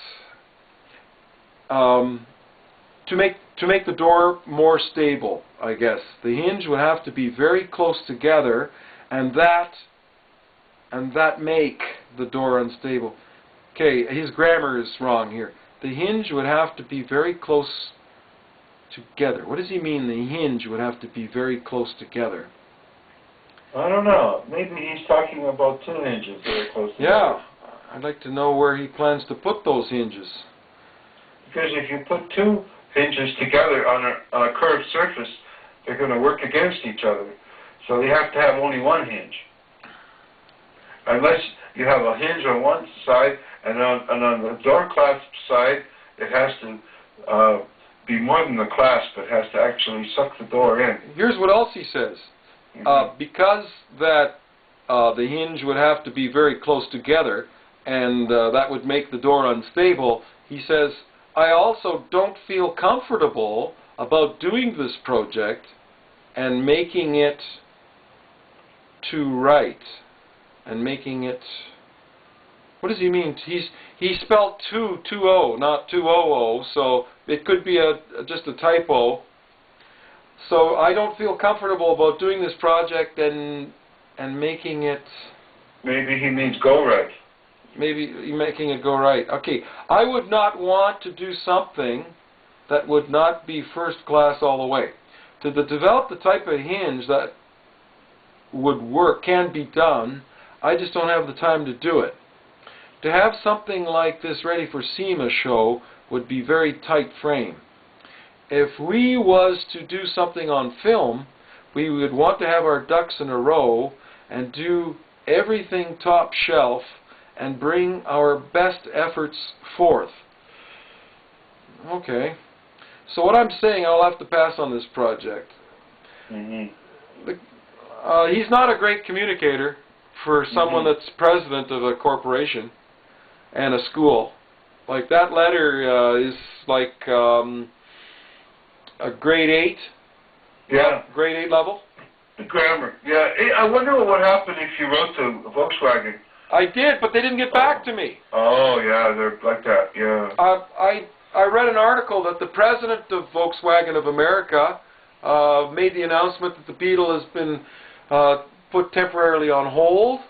to make the door more stable, I guess. The hinge would have to be very close together, and that make the door unstable. Okay, his grammar is wrong here. The hinge would have to be very close together. What does he mean, the hinge would have to be very close together? I don't know. Maybe he's talking about two hinges very close together. Yeah, I'd like to know where he plans to put those hinges. Because if you put two hinges together on a curved surface, they're going to work against each other. So they have to have only one hinge. Unless you have a hinge on one side, and on the door clasp side, it has to be more than the clasp. It has to actually suck the door in. Here's what else he says. Because that the hinge would have to be very close together, and that would make the door unstable, he says, I also don't feel comfortable about doing this project and making it too right. And making it, what does he mean? He spelled 2-2-0, not 2-0-0, so it could be just a typo. So I don't feel comfortable about doing this project and making it... Maybe he means go right. Maybe making it go right. Okay, I would not want to do something that would not be first class all the way. To develop the type of hinge that would work, can be done, I just don't have the time to do it. To have something like this ready for SEMA show would be very tight frame. If we was to do something on film, we would want to have our ducks in a row and do everything top shelf and bring our best efforts forth. Okay. So what I'm saying, I'll have to pass on this project. He's not a great communicator for someone that's president of a corporation and a school. Like, that letter is like a grade 8? Yeah. Grade 8 level? The grammar. Yeah. I wonder what would happen if you wrote to Volkswagen. I did, but they didn't get back to me. Oh, yeah, they're like that, yeah. I read an article that the president of Volkswagen of America made the announcement that the Beetle has been put temporarily on hold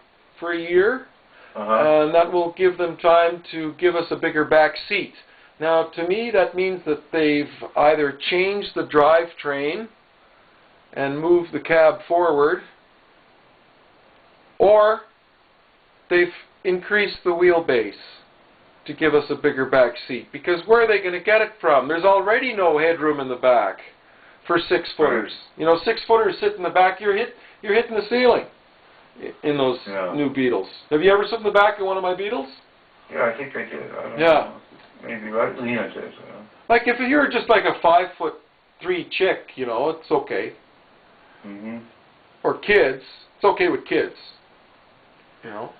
for a year, and that will give them time to give us a bigger back seat. Now, to me, that means that they've either changed the drivetrain and moved the cab forward, or they've increased the wheelbase to give us a bigger back seat. Because where are they going to get it from? There's already no headroom in the back for 6-footers. You know, 6-footers sit in the back, you're hitting the ceiling in those new Beetles. Have you ever sit in the back of one of my Beetles? Yeah, I think I did. I don't know. Maybe Lena did. Like, if you're just like a 5'3" chick, you know, it's okay. Or kids, it's okay with kids. You know,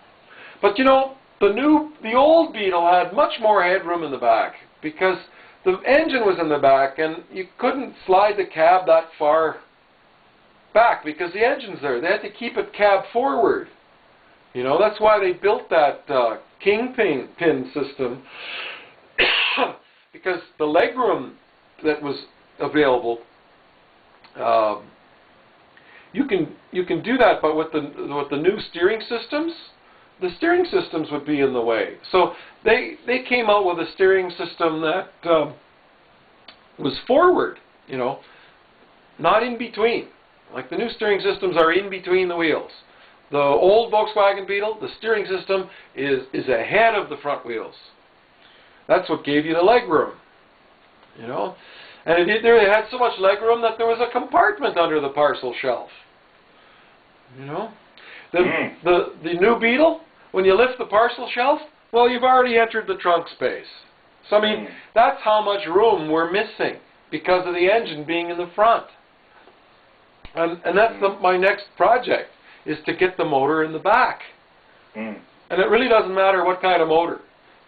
but you know, the old Beetle had much more headroom in the back because the engine was in the back, and you couldn't slide the cab that far back because the engine's there. They had to keep it cab forward. You know, that's why they built that kingpin system, because the legroom that was available, you can do that, but with the new steering systems, the steering systems would be in the way. So they came out with a steering system that was forward, you know, not in between. Like the new steering systems are in between the wheels. The old Volkswagen Beetle, the steering system is ahead of the front wheels. That's what gave you the leg room, you know. And it had so much leg room that there was a compartment under the parcel shelf, you know. The new Beetle, when you lift the parcel shelf, well, you've already entered the trunk space. So, I mean, that's how much room we're missing because of the engine being in the front. And that's my next project, is to get the motor in the back. And it really doesn't matter what kind of motor.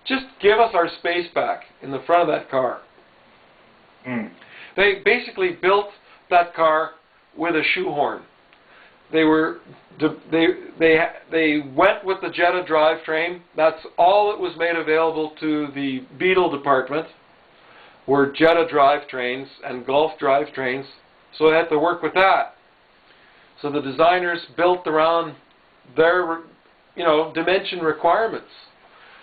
Just give us our space back in the front of that car. They basically built that car with a shoehorn. They went with the Jetta drivetrain. That's all that was made available to the Beetle department were Jetta drivetrains and Gulf drivetrains. So they had to work with that. So the designers built around their, you know, dimension requirements.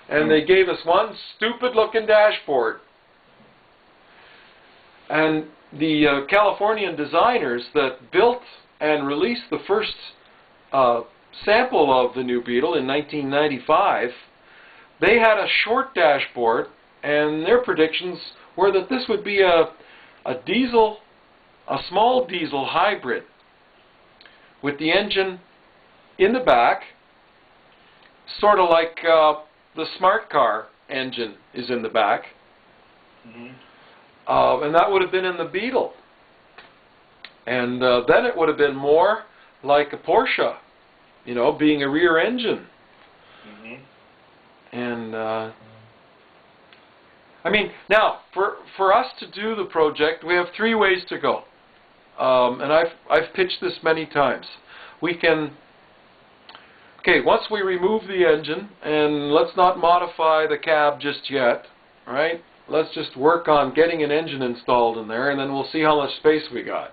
And they gave us one stupid-looking dashboard. And the Californian designers that built and released the first sample of the new Beetle in 1995, they had a short dashboard, and their predictions were that this would be a small diesel hybrid with the engine in the back, sort of like the smart car engine is in the back. And that would have been in the Beetle. And then it would have been more like a Porsche, you know, being a rear engine. And I mean, now for us to do the project, we have 3 ways to go. And I've pitched this many times. We can, okay, once we remove the engine, and let's not modify the cab just yet, right? Let's just work on getting an engine installed in there, and then we'll see how much space we got.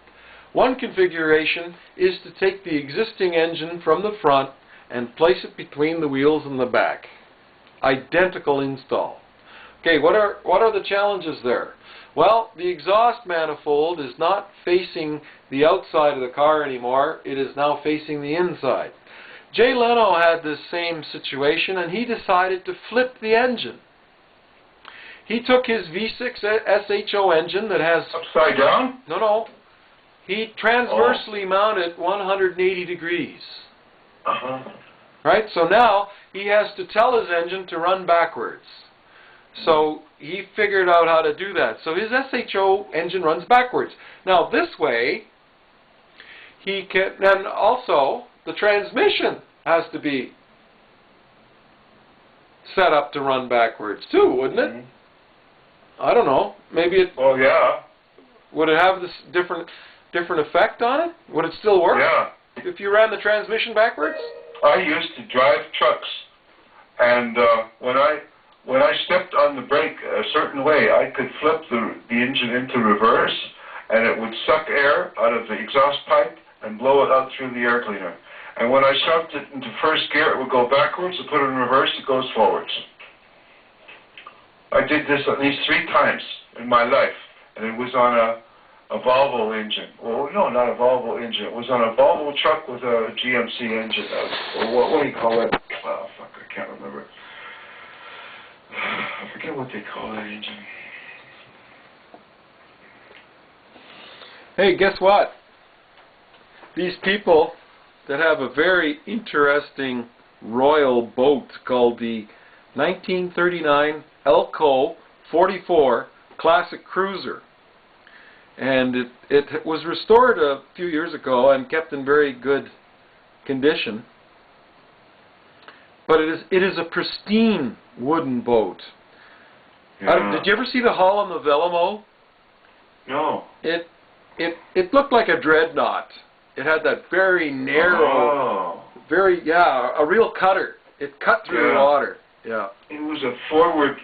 One configuration is to take the existing engine from the front and place it between the wheels in the back. Identical install. Okay, what are the challenges there? Well, the exhaust manifold is not facing the outside of the car anymore. It is now facing the inside. Jay Leno had this same situation, and he decided to flip the engine. He took his V6 SHO engine that has... Upside down? No. He transversely mounted 180 degrees. Right? So now he has to tell his engine to run backwards. So he figured out how to do that. So his SHO engine runs backwards. Now this way, he can... And also, the transmission has to be set up to run backwards too, wouldn't it? I don't know. Maybe it... Oh, yeah. Would it have this different effect on it? Would it still work? Yeah. If you ran the transmission backwards? I used to drive trucks, and when I stepped on the brake a certain way, I could flip the engine into reverse, and it would suck air out of the exhaust pipe and blow it out through the air cleaner. And when I shoved it into first gear, it would go backwards. And put it in reverse, it goes forwards. I did this at least 3 times in my life, and it was on a Volvo engine. Well, no, not a Volvo engine. It was on a Volvo truck with a GMC engine. What do you call that? Oh, fuck, I can't remember. I forget what they call that engine. Hey, guess what? These people that have a very interesting royal boat called the 1939 Elco 44 Classic Cruiser. And it was restored a few years ago and kept in very good condition. But it is a pristine wooden boat. Did you ever see the hull on the LIMO? No. It looked like a dreadnought. It had that very narrow, a real cutter. It cut through the water. Yeah. It was a forward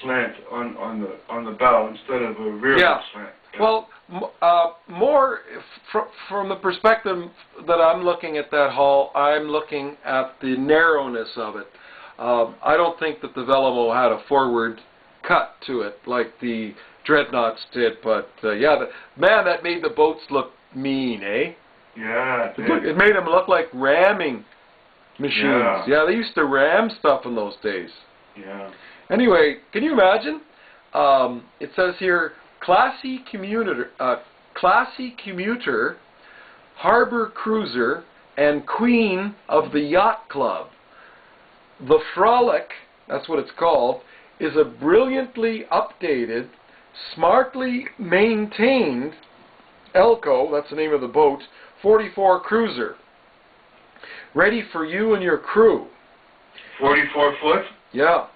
slant on the bow instead of a rear slant. Yeah. Well, more from the perspective that I'm looking at that hull, I'm looking at the narrowness of it. I don't think that the LIMO had a forward cut to it like the dreadnoughts did, but man, that made the boats look mean, eh? Yeah, it made them look like ramming machines. Yeah, they used to ram stuff in those days. Yeah. Anyway, can you imagine? It says here, classy commuter, harbor cruiser, and queen of the yacht club. The Frolic, that's what it's called, is a brilliantly updated, smartly maintained Elco, that's the name of the boat, 44 cruiser, ready for you and your crew. 44 foot? Yeah.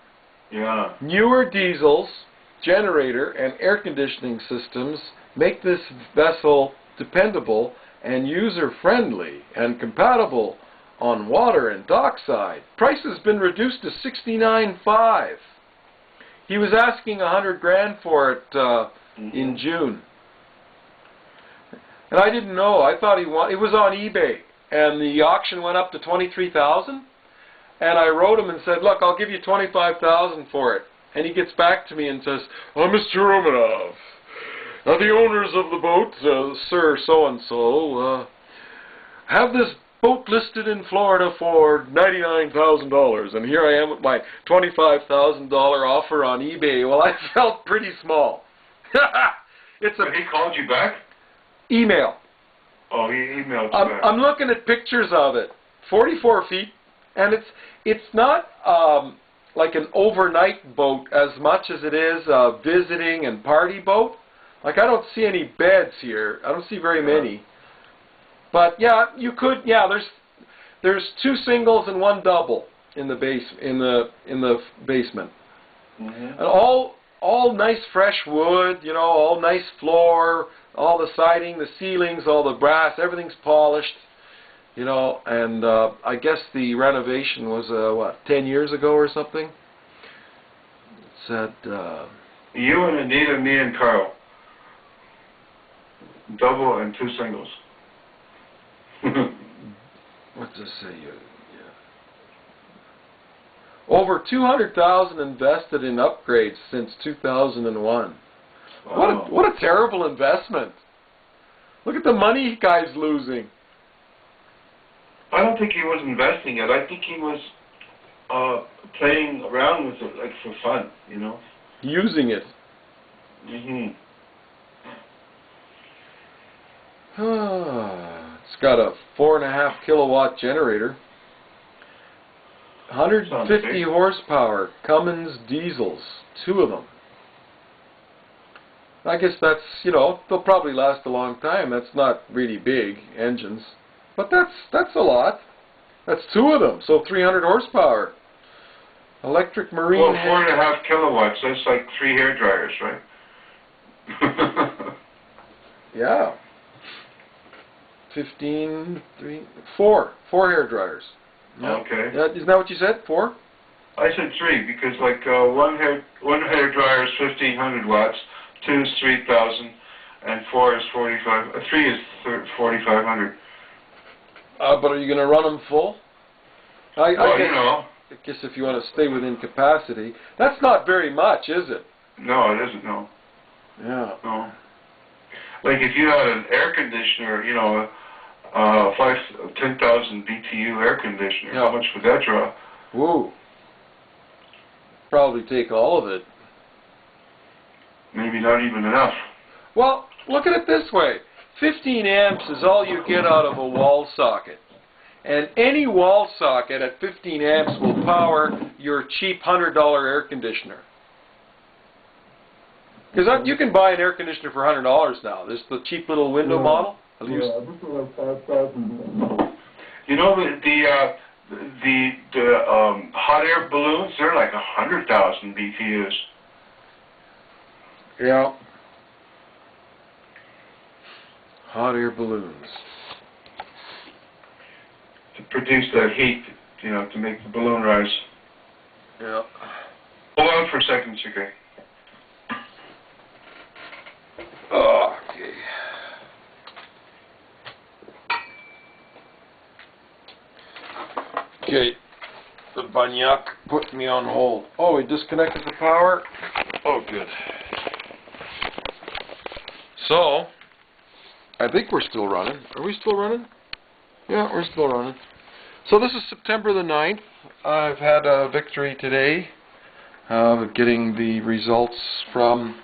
Yeah. Newer diesels, generator, and air conditioning systems make this vessel dependable and user-friendly and compatible on water and dockside. Price has been reduced to $69,500. He was asking $100 grand for it in June, and I didn't know. I thought it was on eBay, and the auction went up to $23,000. And I wrote him and said, "Look, I'll give you $25,000 for it." And he gets back to me and says, "Oh, Mr. Romanoff, the owners of the boat, Sir So-and-so, have this boat listed in Florida for $99,000, and here I am with my $25,000 offer on eBay." Well, I felt pretty small. He called you back? Email. Oh, he emailed you back. I'm looking at pictures of it. 44 feet, and it's not like an overnight boat as much as it is a visiting and party boat. Like, I don't see any beds here. I don't see very many. But yeah, you could. Yeah, there's 2 singles and 1 double in the basement, and all nice fresh wood. You know, all nice floor, all the siding, the ceilings, all the brass, everything's polished. You know, and I guess the renovation was 10 years ago or something. It said you and Anita, me and Carl, double and 2 singles. What does it say? Yeah. Over $200,000 invested in upgrades since 2001. Wow. What a terrible investment! Look at the money guy's losing. I don't think he was investing it. I think he was playing around with it, like, for fun, you know. Using it. It's got a 4.5 kilowatt generator, 150 horsepower, Cummins diesels, 2 of them. I guess that's, you know, they'll probably last a long time. That's not really big engines, but that's a lot. That's 2 of them, so 300 horsepower. Electric marine. Well, 4.5 kilowatts. That's like 3 hair dryers, right? Yeah. 4 hair dryers. Yeah. Okay. Isn't that what you said? 4? I said 3 because like one hair dryer is 1,500 watts, 2 is 3,000, and 4 is 45. 3 is 4,500. But are you going to run them full? Well, you know. I guess if you want to stay within capacity, that's not very much, is it? No, it isn't. No. Yeah. No. Like if you had an air conditioner, you know, 10,000 BTU air conditioner, how much would that draw? Woo. Probably take all of it. Maybe not even enough. Well, look at it this way. 15 amps is all you get out of a wall socket. And any wall socket at 15 amps will power your cheap $100 air conditioner. Because you can buy an air conditioner for $100 now. There's the cheap little window model. This is like 5,000. You know the hot air balloons? They're like 100,000 BTUs. Yeah. Hot air balloons. To produce that heat, you know, to make the balloon rise. Yeah. Hold on for a second, Sergei. Okay. Okay. The Banyak put me on hold. Oh, he disconnected the power? Oh, good. So, I think we're still running. Are we still running? Yeah, we're still running. So this is September the 9th. I've had a victory today of getting the results from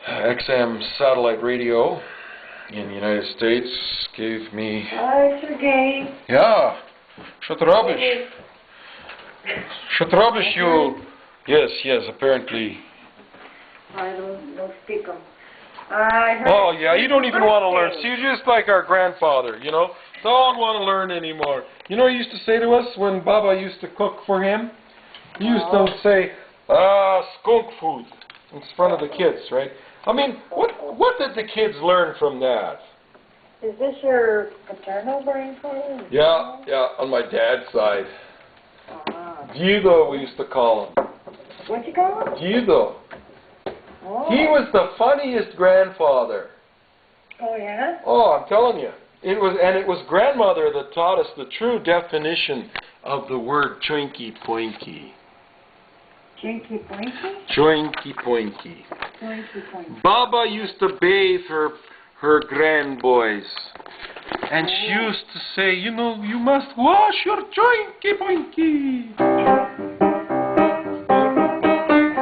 XM satellite radio in the United States. Gave me... Hi, Sergei. Yeah. Что ты робишь? Что ты робишь, you... Yes, apparently. I don't speak them. I heard Oh, yeah, you don't even want to learn. See, you're just like our grandfather, you know. Don't want to learn anymore. You know what he used to say to us when Baba used to cook for him? He used to say, skunk food in front of the kids, right? I mean, what did the kids learn from that? Is this your paternal grandfather? Yeah, on my dad's side. Ah. Guido, we used to call him. What you call him? Guido. Oh. He was the funniest grandfather. Oh, yeah? Oh, I'm telling you. It was grandmother that taught us the true definition of the word choinky poinky. Jinky Blinky? Choinky poinky. Blinky Blinky. Baba used to bathe her grandboys. And she used to say, you know, you must wash your choinky poinky.